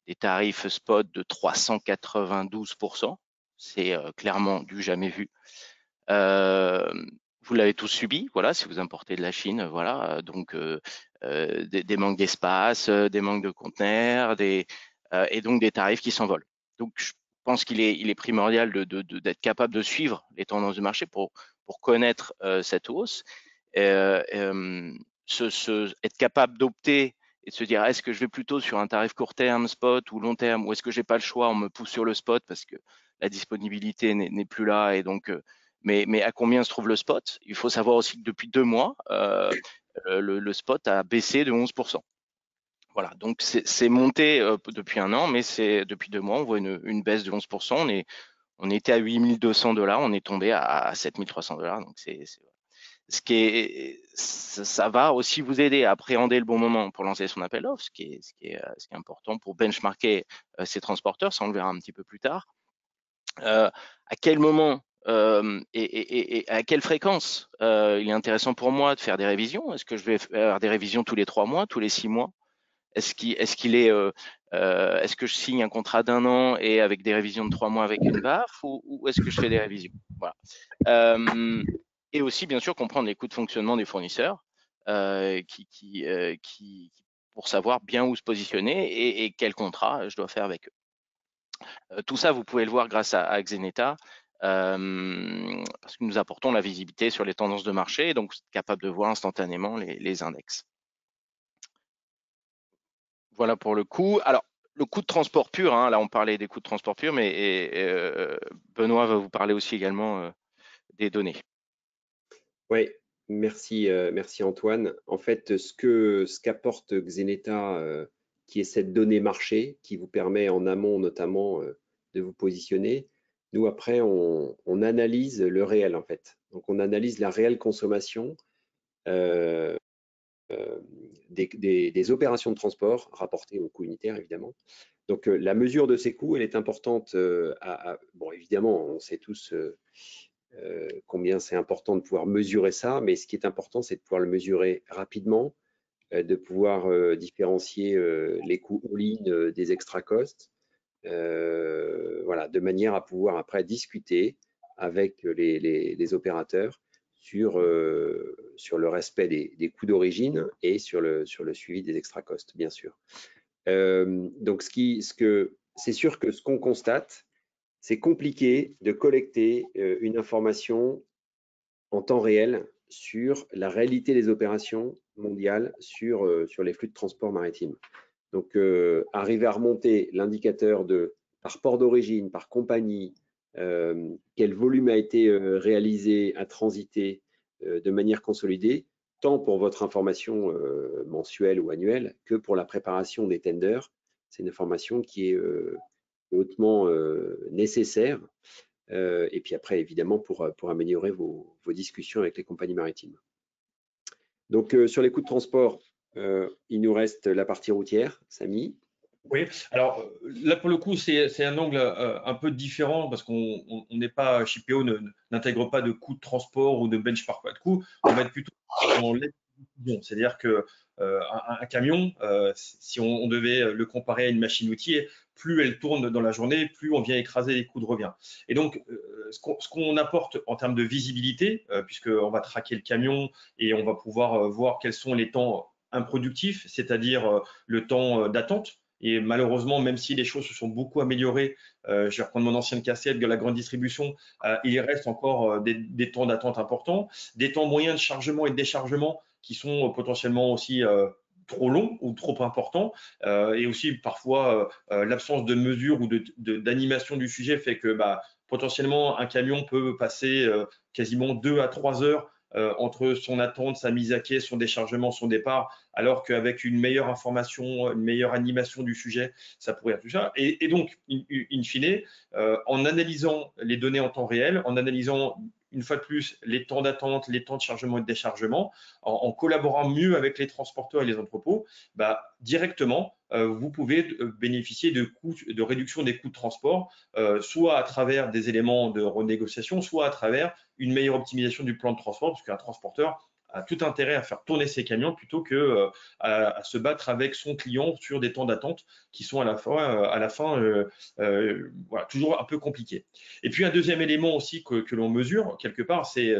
des tarifs spot de 392%. C'est clairement du jamais vu. Vous l'avez tous subi, voilà, si vous importez de la Chine, voilà, donc des manques d'espace, des manques de conteneurs, et donc des tarifs qui s'envolent. Donc je pense qu'il est primordial d'être capable de suivre les tendances du marché pour connaître cette hausse, être capable d'opter et de se dire est-ce que je vais plutôt sur un tarif court terme, spot ou long terme, ou est-ce que j'ai pas le choix, on me pousse sur le spot parce que la disponibilité n'est plus là, et donc mais à combien se trouve le spot? Il faut savoir aussi que depuis 2 mois, le spot a baissé de 11%. Voilà, donc c'est monté depuis un an, mais depuis 2 mois, on voit une baisse de 11%. On était à $8 200, on est tombé à $7 300. Donc ça va aussi vous aider à appréhender le bon moment pour lancer son appel d'offres, ce qui est important pour benchmarker ces transporteurs. Ça, on le verra un petit peu plus tard. À quel moment et à quelle fréquence il est intéressant pour moi de faire des révisions? Est-ce que je vais faire des révisions tous les 3 mois, tous les 6 mois? Est-ce que je signe un contrat d'1 an et avec des révisions de 3 mois avec une BAF, ou est-ce que je fais des révisions? Voilà. Et aussi, bien sûr, comprendre les coûts de fonctionnement des fournisseurs pour savoir bien où se positionner et quel contrat je dois faire avec eux. Tout ça, vous pouvez le voir grâce à Xeneta, parce que nous apportons la visibilité sur les tendances de marché, et donc capable de voir instantanément les index. Voilà pour le coût. Alors, le coût de transport pur, hein, là on parlait des coûts de transport pur, mais Benoît va vous parler aussi également des données. Oui, merci Antoine. En fait, ce qu'apporte Xeneta, qui est cette donnée marché, qui vous permet en amont notamment de vous positionner, nous après on analyse le réel en fait. Donc on analyse la réelle consommation des opérations de transport rapportées au coût unitaire évidemment. Donc la mesure de ces coûts, elle est importante. Bon, évidemment, on sait tous combien c'est important de pouvoir mesurer ça, mais ce qui est important, c'est de pouvoir le mesurer rapidement, de pouvoir différencier les coûts all-in des extra costs, voilà, de manière à pouvoir après discuter avec les opérateurs sur le respect des coûts d'origine et sur le suivi des extra costs, bien sûr. Donc, c'est sûr que ce qu'on constate, c'est compliqué de collecter une information en temps réel sur la réalité des opérations mondiales sur les flux de transport maritime. Donc, arriver à remonter l'indicateur par port d'origine, par compagnie, quel volume a été réalisé, a transité de manière consolidée, tant pour votre information mensuelle ou annuelle que pour la préparation des tenders. C'est une information qui est hautement nécessaire. Et puis après, évidemment, pour améliorer vos discussions avec les compagnies maritimes. Donc, sur les coûts de transport, il nous reste la partie routière, Samy. Oui, alors là pour le coup c'est un angle un peu différent parce qu'on n'est pas, Shipeo n'intègre pas de coûts de transport ou de benchmark pas de coûts, on va être plutôt dans l'exécution, c'est-à-dire que un camion, si on devait le comparer à une machine-outil, plus elle tourne dans la journée, plus on vient écraser les coûts de revient. Et donc ce qu'on apporte en termes de visibilité, puisqu'on va traquer le camion et on va pouvoir voir quels sont les temps improductifs, c'est-à-dire le temps d'attente. Et malheureusement, même si les choses se sont beaucoup améliorées, je vais reprendre mon ancienne cassette de la grande distribution, il reste encore des temps d'attente importants, des temps moyens de chargement et de déchargement qui sont potentiellement aussi trop longs ou trop importants, et aussi parfois l'absence de mesure ou d'animation du sujet fait que potentiellement un camion peut passer quasiment 2 à 3 heures entre son attente, sa mise à quai, son déchargement, son départ, alors qu'avec une meilleure information, une meilleure animation du sujet, ça pourrait être tout ça. Et donc, in fine, en analysant les données en temps réel, en analysant une fois de plus les temps d'attente, les temps de chargement et de déchargement, en collaborant mieux avec les transporteurs et les entrepôts, directement, vous pouvez bénéficier de réduction des coûts de transport, soit à travers des éléments de renégociation, soit à travers une meilleure optimisation du plan de transport, parce qu'un transporteur a tout intérêt à faire tourner ses camions plutôt que à se battre avec son client sur des temps d'attente qui sont à la fin voilà, toujours un peu compliqués. Et puis un deuxième élément aussi que l'on mesure quelque part, c'est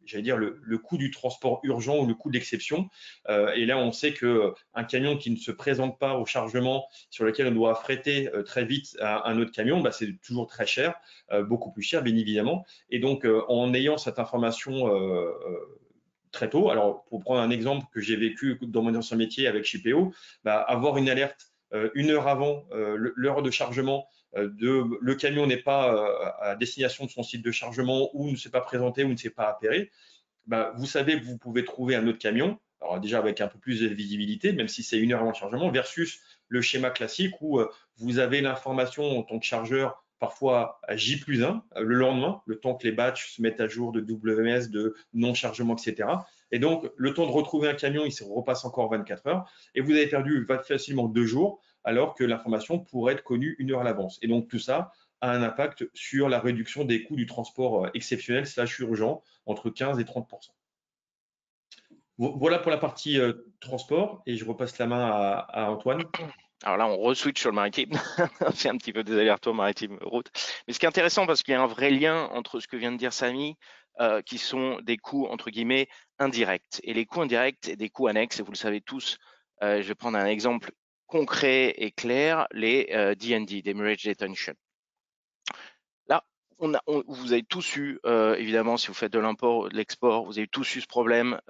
j'allais dire le coût du transport urgent ou le coût d'exception. Et là, on sait qu'un camion qui ne se présente pas au chargement, sur lequel on doit affréter très vite un autre camion, c'est toujours très cher, beaucoup plus cher, bien évidemment. Et donc, en ayant cette information très tôt, alors pour prendre un exemple que j'ai vécu dans mon ancien métier avec Shipeo, avoir une alerte 1 heure avant l'heure de chargement, le camion n'est pas à destination de son site de chargement ou ne s'est pas présenté ou ne s'est pas appairé, vous savez que vous pouvez trouver un autre camion, alors déjà avec un peu plus de visibilité, même si c'est 1 heure avant le chargement, versus le schéma classique où vous avez l'information en tant que chargeur parfois à J+1 le lendemain, le temps que les batchs se mettent à jour de WMS, de non-chargement, etc. Et donc, le temps de retrouver un camion, il se repasse encore 24 heures et vous avez perdu facilement 2 jours alors que l'information pourrait être connue 1 heure à l'avance. Et donc, tout ça a un impact sur la réduction des coûts du transport exceptionnel / urgent entre 15 et 30%. Voilà pour la partie transport et je repasse la main à Antoine. Alors là, on re-switch sur le maritime. On fait un petit peu des allers-retours maritime-route. Mais ce qui est intéressant, parce qu'il y a un vrai lien entre ce que vient de dire Samy, qui sont des coûts, entre guillemets, indirects. Et les coûts indirects et des coûts annexes, et vous le savez tous, je vais prendre un exemple concret et clair, les D&D, Demurrage Detention. Là, vous avez tous eu, évidemment, si vous faites de l'import, de l'export, vous avez tous eu ce problème.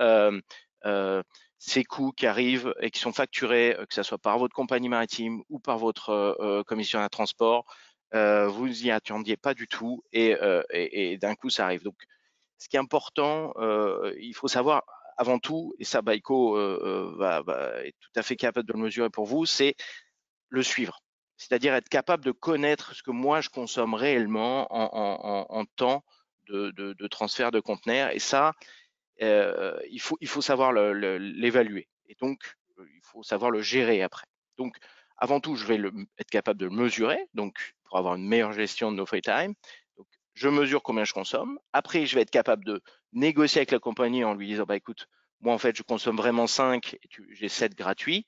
Ces coûts qui arrivent et qui sont facturés, que ce soit par votre compagnie maritime ou par votre commissionnaire de transport, vous n'y attendiez pas du tout et d'un coup ça arrive. Donc, ce qui est important, il faut savoir avant tout, et ça Baïko est tout à fait capable de le mesurer pour vous, c'est le suivre. C'est-à-dire être capable de connaître ce que moi je consomme réellement en temps de transfert de conteneurs. Et ça, il faut savoir l'évaluer. Et donc, il faut savoir le gérer après. Donc, avant tout, je vais être capable de le mesurer, donc pour avoir une meilleure gestion de nos free time. Donc, je mesure combien je consomme. Après, je vais être capable de négocier avec la compagnie en lui disant, écoute, moi, en fait, je consomme vraiment 5 et j'ai 7 gratuits.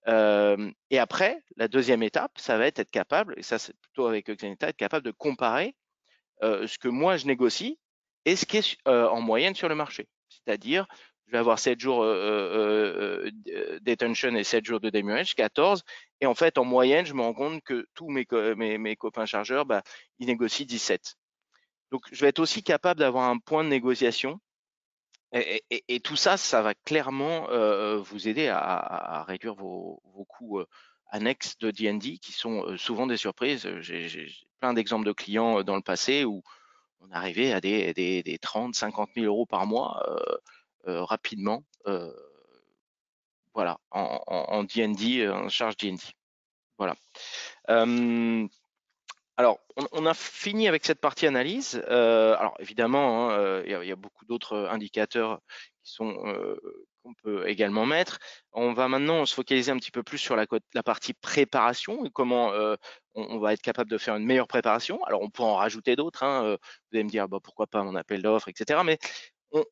Et après, la deuxième étape, ça va être capable, et ça c'est plutôt avec Xeneta, être capable de comparer ce que moi je négocie et ce qui est en moyenne sur le marché. C'est-à-dire, je vais avoir 7 jours detention et 7 jours de demurrage, 14. Et en fait, en moyenne, je me rends compte que tous mes copains chargeurs, ils négocient 17. Donc, je vais être aussi capable d'avoir un point de négociation. Et tout ça, ça va clairement vous aider à réduire vos coûts annexes de D&D qui sont souvent des surprises. J'ai plein d'exemples de clients dans le passé où on arrivait à des 30, 50 000 euros par mois rapidement, voilà, en D&D, en charge D&D. Voilà. Alors, on a fini avec cette partie analyse. Alors, évidemment, hein, il y a beaucoup d'autres indicateurs qui sont qu'on peut également mettre. On va maintenant se focaliser un petit peu plus sur la partie préparation et comment on va être capable de faire une meilleure préparation. Alors, on peut en rajouter d'autres. Hein, vous allez me dire, pourquoi pas mon appel d'offres, etc. Mais il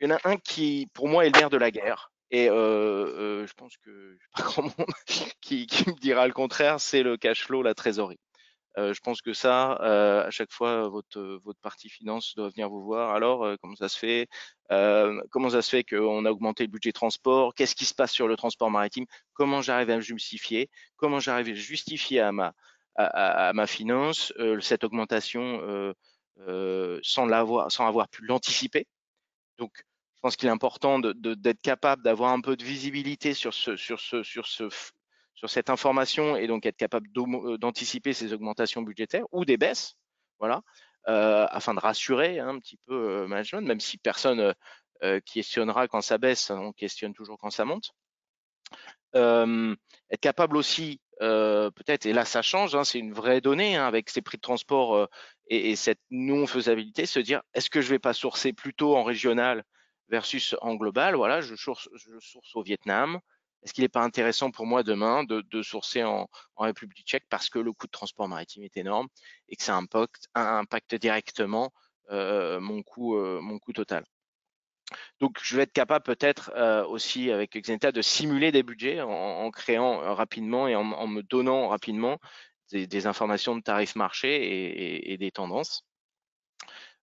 y en a un qui, pour moi, est le nerf de la guerre. Et je pense que pas grand monde qui me dira le contraire, c'est le cash flow, la trésorerie. Je pense que ça, à chaque fois, votre partie finance doit venir vous voir. Alors, comment ça se fait? Comment ça se fait qu'on a augmenté le budget transport? Qu'est-ce qui se passe sur le transport maritime? Comment j'arrive à me justifier? Comment j'arrive à justifier à ma finance cette augmentation sans avoir pu l'anticiper? Donc, je pense qu'il est important d'être capable d'avoir un peu de visibilité sur cette information et donc être capable d'anticiper ces augmentations budgétaires ou des baisses, voilà, afin de rassurer un petit peu management, même si personne questionnera quand ça baisse, on questionne toujours quand ça monte. Être capable aussi, peut-être, et là ça change, hein, c'est une vraie donnée hein, avec ces prix de transport et cette non-faisabilité, se dire est-ce que je vais pas sourcer plutôt en régional versus en global? Voilà, je source au Vietnam. Est-ce qu'il n'est pas intéressant pour moi demain de sourcer en République tchèque parce que le coût de transport maritime est énorme et que ça impacte directement mon coût total. Donc, je vais être capable peut-être aussi avec Xeneta de simuler des budgets en créant rapidement et en me donnant rapidement des informations de tarifs marché et des tendances.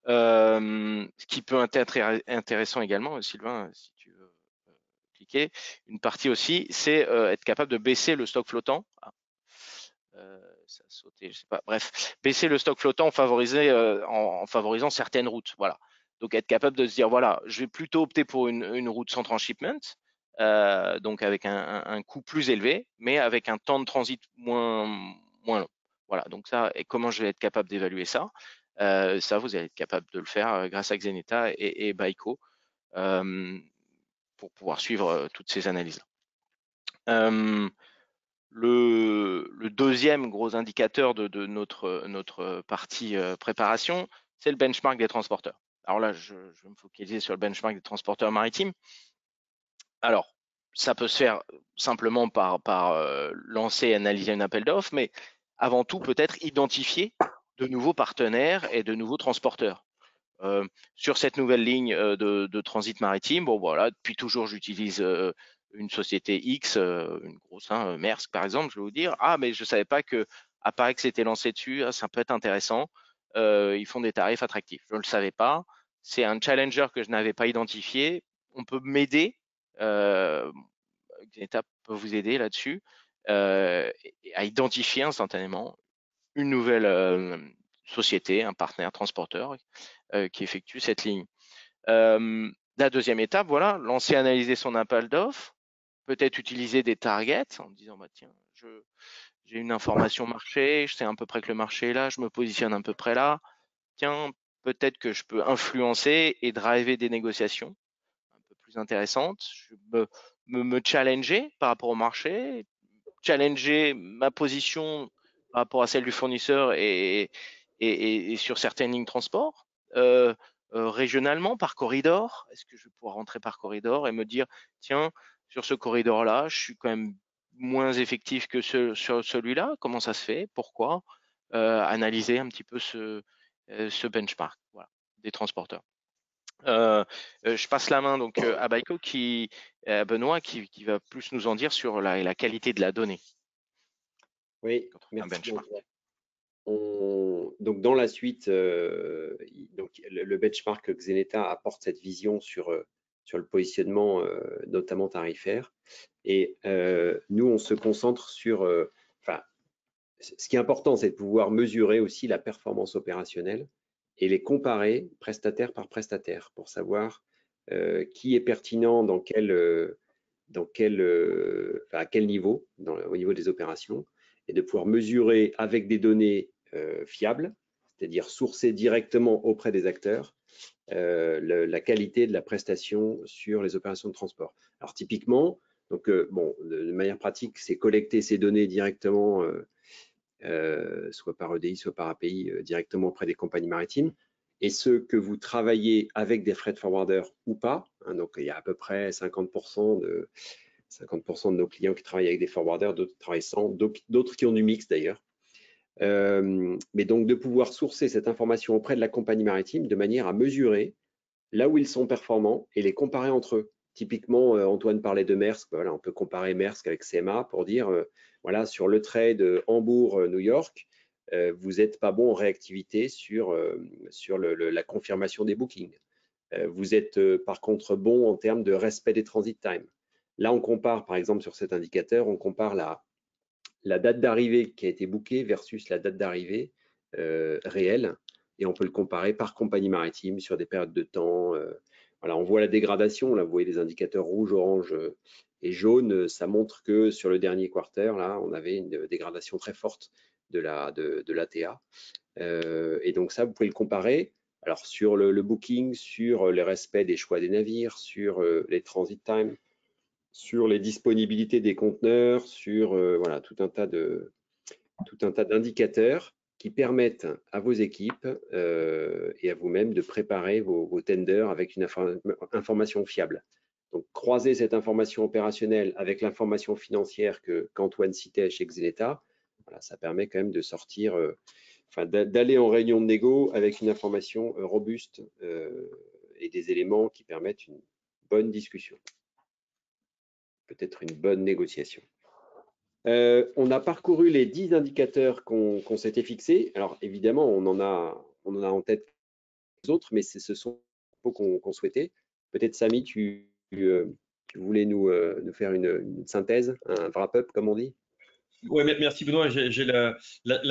Ce qui peut être intéressant également, Sylvain, si tu veux cliquer, une partie aussi, c'est être capable de baisser le stock flottant. Ça a sauté, je sais pas. Bref, baisser le stock flottant en favorisant certaines routes. Voilà. Donc être capable de se dire voilà, je vais plutôt opter pour une route sans transshipment, donc avec un coût plus élevé, mais avec un temps de transit moins long. Voilà. Donc ça, et comment je vais être capable d'évaluer ça Ça, vous allez être capable de le faire grâce à Xeneta et Baiko pour pouvoir suivre toutes ces analyses. Le deuxième gros indicateur de notre partie préparation, c'est le benchmark des transporteurs. Alors là, je vais me focaliser sur le benchmark des transporteurs maritimes. Alors, ça peut se faire simplement par lancer et analyser un appel d'offres, mais avant tout, peut-être identifier de nouveaux partenaires et de nouveaux transporteurs. Sur cette nouvelle ligne de transit maritime, bon voilà, depuis toujours j'utilise une société X, une grosse, Maersk par exemple, je vais vous dire, mais je savais pas que Aparex s'était lancé dessus, ça peut être intéressant, ils font des tarifs attractifs. Je ne le savais pas, c'est un challenger que je n'avais pas identifié, on peut m'aider, Xeneta peut vous aider là-dessus, à identifier instantanément une nouvelle société, un partenaire transporteur qui effectue cette ligne. La deuxième étape, voilà, lancer, analyser son appel d'offres, peut-être utiliser des targets en disant tiens, j'ai une information marché, je sais à peu près que le marché est là, je me positionne à peu près là, tiens, peut-être que je peux influencer et driver des négociations un peu plus intéressantes, je peux me challenger par rapport au marché, challenger ma position par rapport à celle du fournisseur et sur certaines lignes de transport, régionalement, par corridor. Est-ce que je vais pouvoir rentrer par corridor et me dire, tiens, sur ce corridor-là, je suis quand même moins effectif que sur celui-là. Comment ça se fait? Pourquoi? Analyser un petit peu ce benchmark, voilà, des transporteurs. Je passe la main donc à Baiko Benoît qui va plus nous en dire sur la qualité de la donnée. Oui, merci. donc dans la suite, donc le benchmark Xeneta apporte cette vision sur le positionnement, notamment tarifaire. Et nous, on se concentre sur, ce qui est important, c'est de pouvoir mesurer aussi la performance opérationnelle et les comparer prestataire par prestataire pour savoir qui est pertinent à quel niveau, au niveau des opérations, et de pouvoir mesurer avec des données fiables, c'est-à-dire sourcées directement auprès des acteurs, la qualité de la prestation sur les opérations de transport. Alors typiquement, donc de manière pratique, c'est collecter ces données directement, soit par EDI, soit par API, directement auprès des compagnies maritimes. Et ceux que vous travaillez avec des freight forwarders ou pas, hein, donc il y a à peu près 50% de nos clients qui travaillent avec des forwarders, d'autres travaillent sans, d'autres qui ont du mix d'ailleurs. Mais donc de pouvoir sourcer cette information auprès de la compagnie maritime de manière à mesurer là où ils sont performants et les comparer entre eux. Typiquement, Antoine parlait de Maersk, voilà, on peut comparer Maersk avec CMA pour dire, voilà, sur le trade Hambourg-New York, vous n'êtes pas bon en réactivité sur la confirmation des bookings. Vous êtes par contre bon en termes de respect des transit times. Là, on compare, par exemple, sur cet indicateur, on compare la date d'arrivée qui a été bookée versus la date d'arrivée réelle, et on peut le comparer par compagnie maritime sur des périodes de temps. Voilà, on voit la dégradation, là, vous voyez les indicateurs rouge, orange et jaune, ça montre que sur le dernier quarter, là, on avait une dégradation très forte de l'ATA. Et donc ça, vous pouvez le comparer. Alors sur le booking, sur les respects des choix des navires, sur les transit times, sur les disponibilités des conteneurs, sur voilà, tout un tas d'indicateurs qui permettent à vos équipes et à vous-même de préparer vos tenders avec une information fiable. Donc, croiser cette information opérationnelle avec l'information financière qu'Antoine citait chez Xeneta, voilà, ça permet quand même de sortir, d'aller en réunion de négo avec une information robuste et des éléments qui permettent une bonne discussion, peut-être une bonne négociation. On a parcouru les 10 indicateurs qu'on s'était fixés. Alors évidemment, on en a en tête les autres, mais ce sont les qu'on souhaitait. Peut-être Samy, tu voulais nous faire une synthèse, un wrap-up comme on dit. Oui, merci Benoît. J'ai la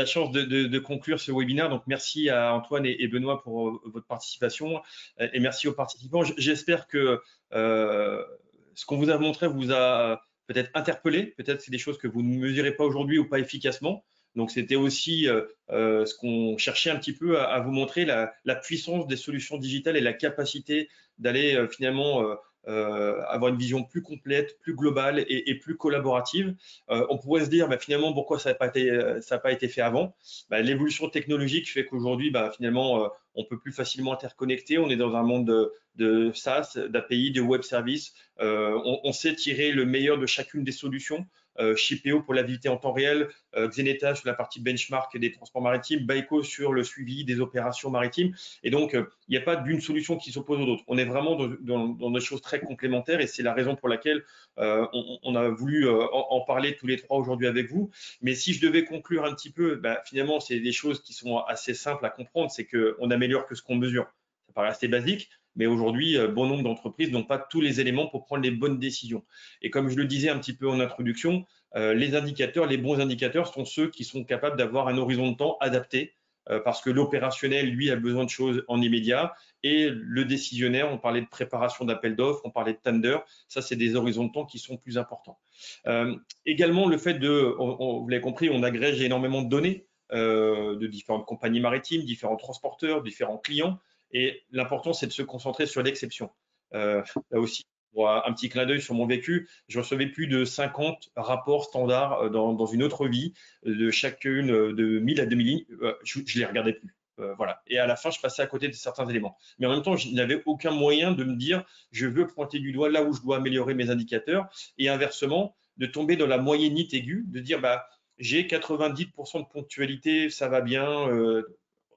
chance de conclure ce webinaire. Donc merci à Antoine et Benoît pour votre participation et merci aux participants. J'espère que ce qu'on vous a montré vous a peut-être interpellé. Peut-être c'est des choses que vous ne mesurez pas aujourd'hui ou pas efficacement. Donc c'était aussi ce qu'on cherchait un petit peu à vous montrer, la puissance des solutions digitales et la capacité d'aller finalement avoir une vision plus complète, plus globale et plus collaborative. On pourrait se dire finalement pourquoi ça n'a pas été fait avant. L'évolution technologique fait qu'aujourd'hui finalement on peut plus facilement interconnecter. On est dans un monde de SaaS, d'API, de web services. On sait tirer le meilleur de chacune des solutions. Shipeo pour la visibilité en temps réel, Xeneta sur la partie benchmark des transports maritimes, Baiko sur le suivi des opérations maritimes. Et donc, il n'y a pas d'une solution qui s'oppose aux autres. On est vraiment dans des choses très complémentaires et c'est la raison pour laquelle on a voulu en parler tous les trois aujourd'hui avec vous. Mais si je devais conclure un petit peu, finalement, c'est des choses qui sont assez simples à comprendre, c'est qu'on améliore que ce qu'on mesure. Ça paraît assez basique, mais aujourd'hui, bon nombre d'entreprises n'ont pas tous les éléments pour prendre les bonnes décisions. Et comme je le disais un petit peu en introduction, les indicateurs, les bons indicateurs sont ceux qui sont capables d'avoir un horizon de temps adapté parce que l'opérationnel, lui, a besoin de choses en immédiat et le décisionnaire, on parlait de préparation d'appel d'offres, on parlait de tender, ça, c'est des horizons de temps qui sont plus importants. Également, le fait vous l'avez compris, on agrège énormément de données de différentes compagnies maritimes, différents transporteurs, différents clients. Et l'important, c'est de se concentrer sur l'exception. Là aussi, pour un petit clin d'œil sur mon vécu, je recevais plus de 50 rapports standards dans une autre vie, de chacune de 1000 à 2000 lignes. Je ne les regardais plus. Voilà. Et à la fin, je passais à côté de certains éléments. Mais en même temps, je n'avais aucun moyen de me dire, je veux pointer du doigt là où je dois améliorer mes indicateurs. Et inversement, de tomber dans la moyennite aiguë, de dire, j'ai 90% de ponctualité, ça va bien.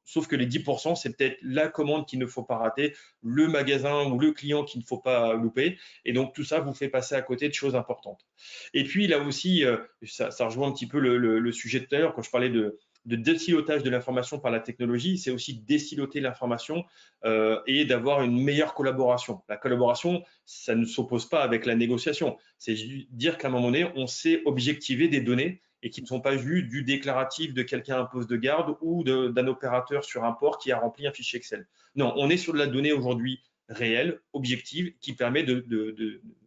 Sauf que les 10%, c'est peut-être la commande qu'il ne faut pas rater, le magasin ou le client qu'il ne faut pas louper. Et donc, tout ça vous fait passer à côté de choses importantes. Et puis, là aussi, ça rejoint un petit peu le sujet de tout à l'heure, quand je parlais de désilotage de l'information par la technologie, c'est aussi désiloter l'information et d'avoir une meilleure collaboration. La collaboration, ça ne s'oppose pas avec la négociation. C'est dire qu'à un moment donné, on sait objectiver des données et qui ne sont pas juste du déclaratif de quelqu'un à un poste de garde ou d'un opérateur sur un port qui a rempli un fichier Excel. Non, on est sur de la donnée aujourd'hui réelle, objective, qui permet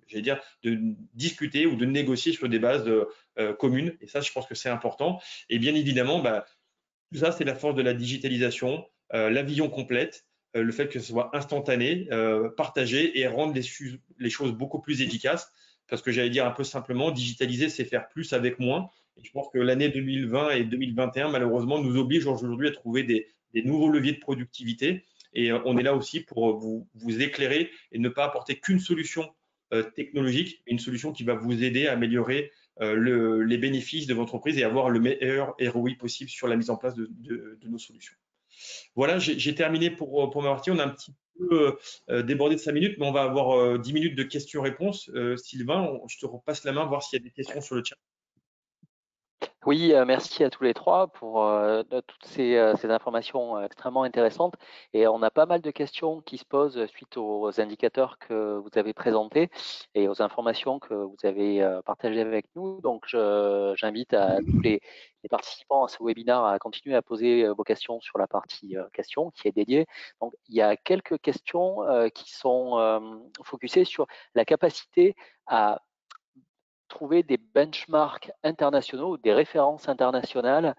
j'allais dire, de discuter ou de négocier sur des bases communes. Et ça, je pense que c'est important. Et bien évidemment, tout ça, c'est la force de la digitalisation, la vision complète, le fait que ce soit instantané, partagé et rendre les choses beaucoup plus efficaces. Parce que j'allais dire un peu simplement, digitaliser, c'est faire plus avec moins. Et je pense que l'année 2020 et 2021, malheureusement, nous obligent aujourd'hui à trouver des nouveaux leviers de productivité. Et on est là aussi pour vous éclairer et ne pas apporter qu'une solution technologique, une solution qui va vous aider à améliorer les bénéfices de votre entreprise et avoir le meilleur ROI possible sur la mise en place de nos solutions. Voilà, j'ai terminé pour ma partie. On a un petit peu débordé de 5 minutes, mais on va avoir 10 minutes de questions-réponses. Sylvain, je te repasse la main, voir s'il y a des questions sur le chat. Oui, merci à tous les trois pour toutes ces informations extrêmement intéressantes. Et on a pas mal de questions qui se posent suite aux indicateurs que vous avez présentés et aux informations que vous avez partagées avec nous. Donc, j'invite à tous les participants à ce webinaire à continuer à poser vos questions sur la partie questions qui est dédiée. Donc, il y a quelques questions qui sont focusées sur la capacité à trouver des benchmarks internationaux ou des références internationales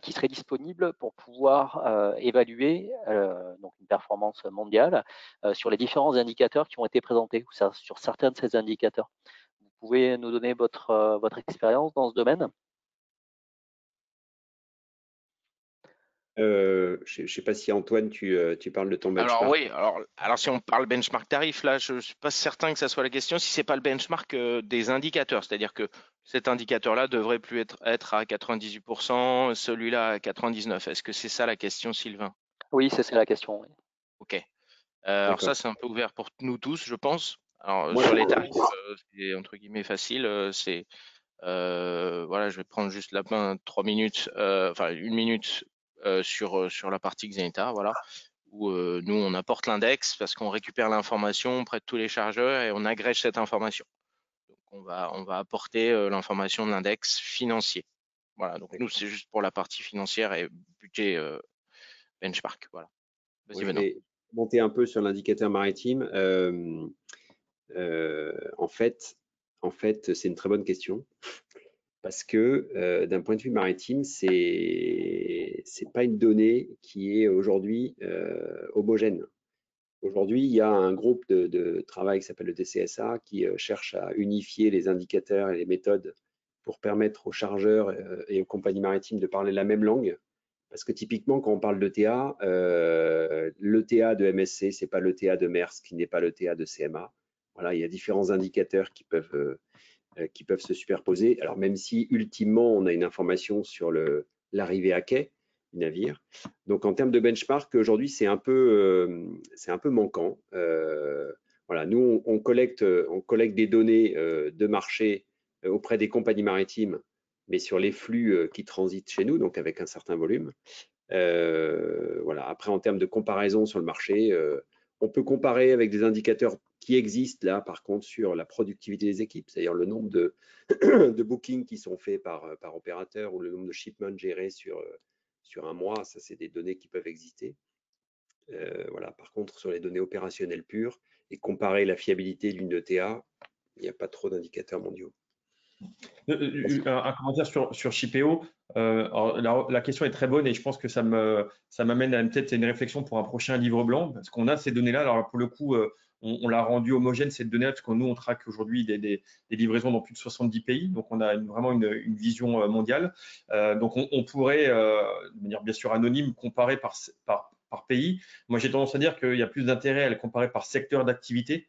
qui seraient disponibles pour pouvoir évaluer donc une performance mondiale sur les différents indicateurs qui ont été présentés ou sur certains de ces indicateurs. Vous pouvez nous donner votre expérience dans ce domaine? Je ne sais pas si Antoine, tu parles de ton benchmark. Alors oui, alors si on parle benchmark tarif, là, je ne suis pas certain que ça soit la question si c'est pas le benchmark des indicateurs, c'est-à-dire que cet indicateur-là devrait plus être à 98%, celui-là à 99%. Est-ce que c'est ça la question, Sylvain? Oui, c'est la question. Oui. Ok. Alors ça, c'est un peu ouvert pour nous tous, je pense. Alors Moi, sur les tarifs, c'est entre guillemets facile. Voilà, je vais prendre juste la main 3 minutes, enfin 1 minute sur la partie Xeneta, voilà, où nous on apporte l'index parce qu'on récupère l'information auprès de tous les chargeurs et on agrège cette information. Donc on va apporter l'information de l'index financier. Voilà, donc nous c'est juste pour la partie financière et budget benchmark. Voilà. Vas-y, je vais monter un peu sur l'indicateur maritime. En fait, c'est une très bonne question parce que d'un point de vue maritime, c'est pas une donnée qui est aujourd'hui homogène. Aujourd'hui, il y a un groupe de travail qui s'appelle le DCSA qui cherche à unifier les indicateurs et les méthodes pour permettre aux chargeurs et aux compagnies maritimes de parler la même langue. Parce que typiquement, quand on parle d'ETA, l'ETA de MSC, c'est pas l'ETA de Maersk, qui n'est pas l'ETA de CMA. Voilà, il y a différents indicateurs qui peuvent se superposer. Alors même si ultimement on a une information sur l'arrivée à quai du navire. Donc en termes de benchmark, aujourd'hui c'est un peu manquant. Voilà, nous on collecte des données de marché auprès des compagnies maritimes, mais sur les flux qui transitent chez nous, donc avec un certain volume. Voilà. Après, en termes de comparaison sur le marché, on peut comparer avec des indicateurs qui existent là, par contre, sur la productivité des équipes, c'est-à-dire le nombre de, de bookings qui sont faits par opérateur ou le nombre de shipments gérés sur un mois. Ça, c'est des données qui peuvent exister. Voilà. Par contre, sur les données opérationnelles pures et comparer la fiabilité d'une ETA, il n'y a pas trop d'indicateurs mondiaux. Un commentaire sur Shipeo. Alors, la question est très bonne et je pense que ça m'amène à peut-être une réflexion pour un prochain livre blanc parce qu'on a ces données-là. Alors pour le coup, on l'a rendu homogène cette donnée parce que nous on traque aujourd'hui des livraisons dans plus de 70 pays, donc on a vraiment une vision mondiale. Donc on pourrait, de manière bien sûr anonyme, comparer par pays. Moi j'ai tendance à dire qu'il y a plus d'intérêt à le comparer par secteur d'activité.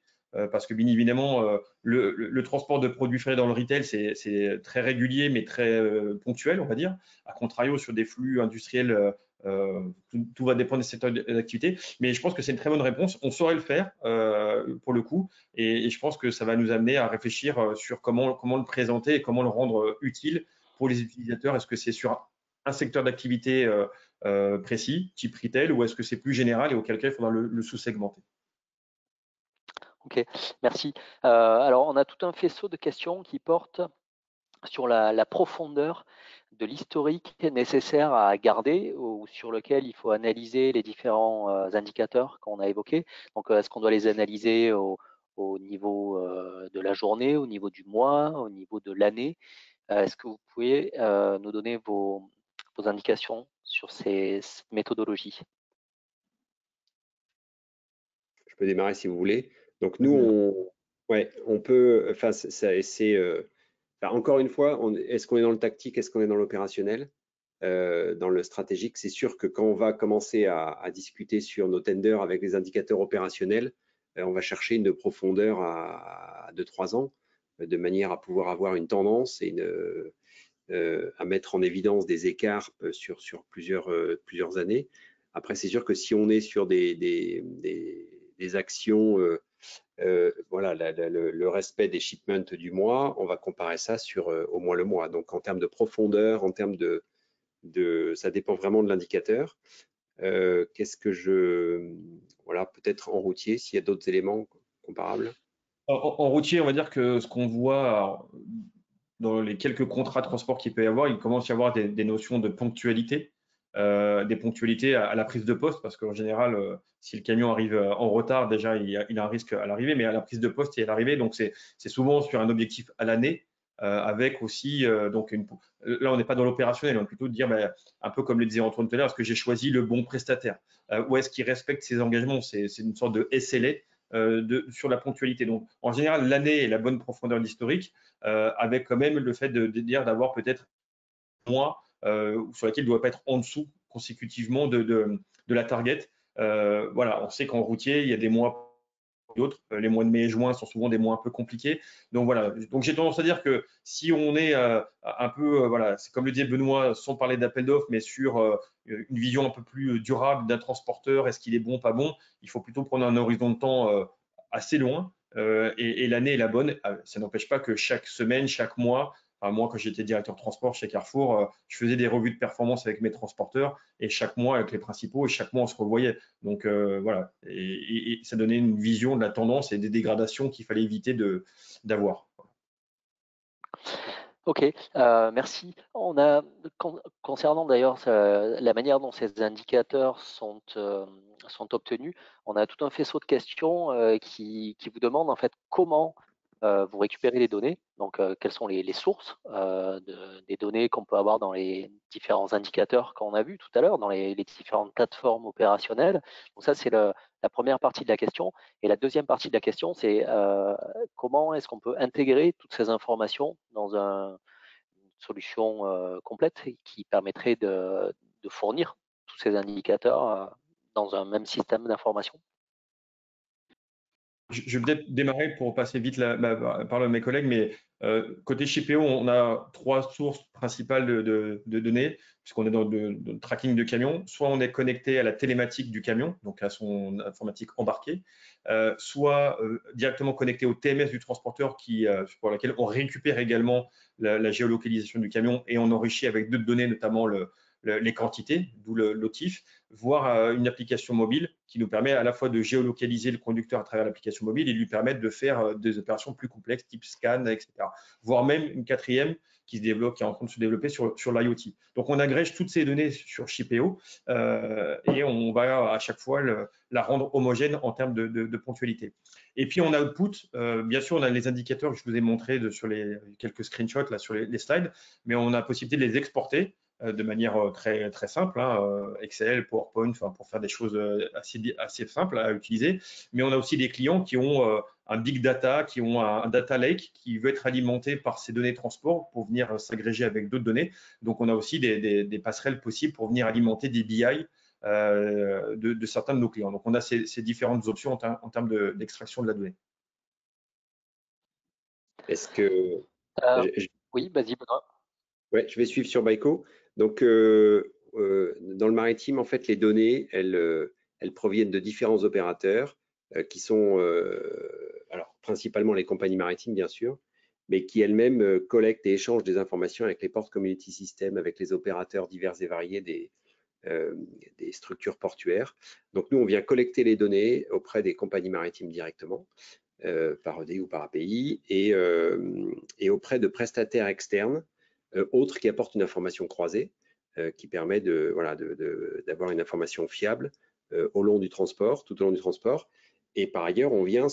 Parce que bien évidemment, le transport de produits frais dans le retail, c'est très régulier, mais très ponctuel, on va dire. À contrario, sur des flux industriels, tout va dépendre des secteurs d'activité. Mais je pense que c'est une très bonne réponse. On saurait le faire, pour le coup, et je pense que ça va nous amener à réfléchir sur comment le présenter et comment le rendre utile pour les utilisateurs. Est-ce que c'est sur un secteur d'activité précis, type retail, ou est-ce que c'est plus général et auquel cas il faudra le sous-segmenter? Ok, merci. Alors, on a tout un faisceau de questions qui portent sur la profondeur de l'historique nécessaire à garder ou sur lequel il faut analyser les différents indicateurs qu'on a évoqués. Donc, est-ce qu'on doit les analyser au niveau de la journée, au niveau du mois, au niveau de l'année? Est-ce que vous pouvez nous donner vos indications sur cette méthodologie? Je peux démarrer si vous voulez. Donc nous, Vas-y. on peut, enfin, enfin, encore une fois, est-ce qu'on est dans le tactique, est-ce qu'on est dans l'opérationnel, dans le stratégique? C'est sûr que quand on va commencer à discuter sur nos tenders avec les indicateurs opérationnels, on va chercher une profondeur à 2-3 ans, de manière à pouvoir avoir une tendance et à mettre en évidence des écarts sur plusieurs années. Après, c'est sûr que si on est sur des actions, voilà, le respect des shipments du mois, on va comparer ça sur au moins le mois. Donc, en termes de profondeur, en termes ça dépend vraiment de l'indicateur. Voilà, peut-être en routier, s'il y a d'autres éléments comparables. En routier, on va dire que ce qu'on voit alors, dans les quelques contrats de transport qu'il peut y avoir, il commence à y avoir des notions de ponctualité, des ponctualités à la prise de poste, parce qu'en général, si le camion arrive en retard, déjà, il a un risque à l'arrivée, mais à la prise de poste et à l'arrivée, donc c'est souvent sur un objectif à l'année, avec aussi, donc là, on n'est pas dans l'opérationnel, on va plutôt dire, un peu comme le disait Antoine tout à l'heure, est-ce que j'ai choisi le bon prestataire, ou est-ce qu'il respecte ses engagements? C'est une sorte de SLA sur la ponctualité. Donc, en général, l'année est la bonne profondeur d'historique, avec quand même le fait de dire d'avoir peut-être un mois sur lequel il ne doit pas être en dessous consécutivement de la target. Voilà, on sait qu'en routier, il y a des mois d'autres. Les mois de mai et juin sont souvent des mois un peu compliqués. Donc voilà, donc j'ai tendance à dire que si on est un peu, voilà, c'est comme le disait Benoît, sans parler d'appel d'offres, mais sur une vision un peu plus durable d'un transporteur, est-ce qu'il est bon, pas bon, il faut plutôt prendre un horizon de temps assez loin. Et l'année est la bonne. Ça n'empêche pas que chaque semaine, chaque mois, moi, quand j'étais directeur de transport chez Carrefour, je faisais des revues de performance avec mes transporteurs et chaque mois avec les principaux et chaque mois on se revoyait. Donc voilà, et ça donnait une vision de la tendance et des dégradations qu'il fallait éviter d'avoir. Ok, merci. Concernant d'ailleurs la manière dont ces indicateurs sont obtenus, on a tout un faisceau de questions qui vous demandent en fait comment vous récupérez les données, donc quelles sont les sources des données qu'on peut avoir dans les différents indicateurs qu'on a vus tout à l'heure, dans les différentes plateformes opérationnelles. Donc ça, c'est la première partie de la question. Et la deuxième partie de la question, c'est comment est-ce qu'on peut intégrer toutes ces informations dans une solution complète qui permettrait de fournir tous ces indicateurs dans un même système d'information. Je vais peut-être démarrer pour passer vite par mes collègues, mais côté Shippeo, on a 3 sources principales de données, puisqu'on est dans le tracking de camion. Soit on est connecté à la télématique du camion, donc à son informatique embarquée, soit directement connecté au TMS du transporteur pour laquelle on récupère également la géolocalisation du camion et on enrichit avec d'autres données, notamment les quantités, d'où l'OTIF, voire une application mobile qui nous permet à la fois de géolocaliser le conducteur à travers l'application mobile et lui permettre de faire des opérations plus complexes, type scan, etc. Voire même une quatrième qui est en train de se développer sur l'IoT. Donc, on agrège toutes ces données sur Shippeo et on va à chaque fois la rendre homogène en termes de ponctualité. Et puis, on output, bien sûr, on a les indicateurs que je vous ai montrés sur les quelques screenshots là, sur les slides, mais on a la possibilité de les exporter de manière très, très simple, Excel, PowerPoint, pour faire des choses assez simples à utiliser. Mais on a aussi des clients qui ont un big data, qui ont un data lake qui veut être alimenté par ces données de transport pour venir s'agréger avec d'autres données. Donc, on a aussi des passerelles possibles pour venir alimenter des BI de certains de nos clients. Donc, on a ces différentes options en termes d'extraction de la donnée. Est-ce que… Oui, vas-y, Benoît. Ouais, je vais suivre sur Baiko. Donc, dans le maritime, en fait, les données, elles proviennent de différents opérateurs qui sont, alors, principalement les compagnies maritimes, bien sûr, mais qui elle-même collecte et échange des informations avec les port community systems, avec les opérateurs divers et variés des structures portuaires. Donc nous, on vient collecter les données auprès des compagnies maritimes directement, par ED ou par API, et auprès de prestataires externes, autres qui apportent une information croisée, qui permet d'avoir une information fiable au long du transport, tout au long du transport. Et par ailleurs, on vient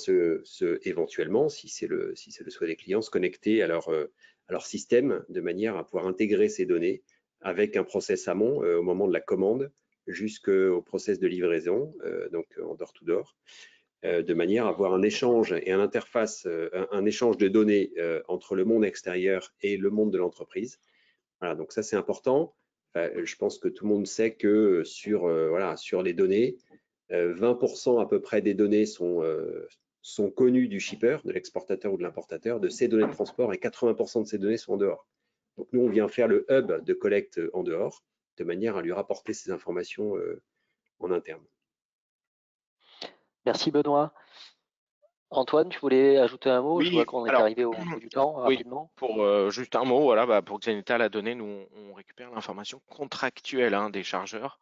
éventuellement, si c'est le souhait des clients, se connecter à leur système de manière à pouvoir intégrer ces données avec un process amont au moment de la commande jusqu'au process de livraison, donc en door-to-door, de manière à avoir un échange et une interface, un échange de données entre le monde extérieur et le monde de l'entreprise. Voilà, donc ça c'est important. Je pense que tout le monde sait que sur les données, 20% à peu près des données sont connues du shipper, de l'exportateur ou de l'importateur, de ces données de transport, et 80% de ces données sont en dehors. Donc nous, on vient faire le hub de collecte en dehors, de manière à lui rapporter ces informations en interne. Merci Benoît. Antoine, tu voulais ajouter un mot? Je vois Oui, qu'on est alors, arrivé au bout du temps, oui, rapidement. pour juste un mot, voilà, pour Xeneta la donnée, nous on récupère l'information contractuelle des chargeurs.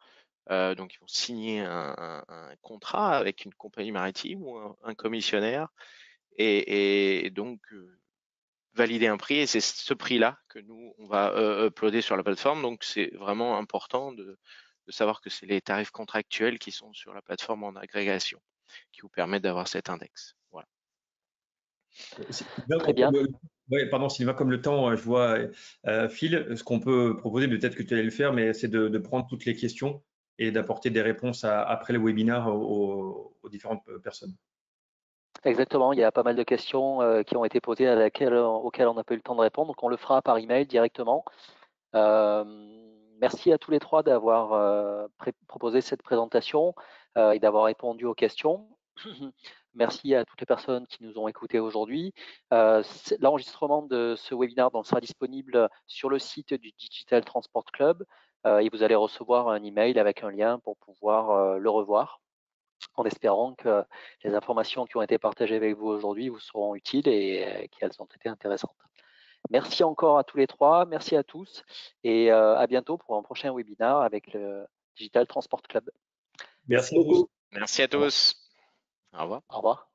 Donc ils vont signer un contrat avec une compagnie maritime ou un commissionnaire et donc valider un prix, et c'est ce prix-là que nous on va uploader sur la plateforme. Donc c'est vraiment important de savoir que c'est les tarifs contractuels qui sont sur la plateforme en agrégation qui vous permettent d'avoir cet index. Voilà. Très bien. Ouais, pardon, Sylvain, comme le temps, je vois Phil, ce qu'on peut proposer, peut-être que tu allais le faire, mais c'est de prendre toutes les questions et d'apporter des réponses après le webinaire aux différentes personnes. Exactement, il y a pas mal de questions qui ont été posées auxquelles on n'a pas eu le temps de répondre, donc on le fera par email directement. Merci à tous les trois d'avoir proposé cette présentation et d'avoir répondu aux questions. Merci à toutes les personnes qui nous ont écoutés aujourd'hui. L'enregistrement de ce webinaire sera disponible sur le site du Digital Transport Club et vous allez recevoir un email avec un lien pour pouvoir le revoir, en espérant que les informations qui ont été partagées avec vous aujourd'hui vous seront utiles et qu'elles ont été intéressantes. Merci encore à tous les trois, merci à tous et à bientôt pour un prochain webinaire avec le Digital Transport Club. Merci beaucoup. Merci à tous. Au revoir. Au revoir.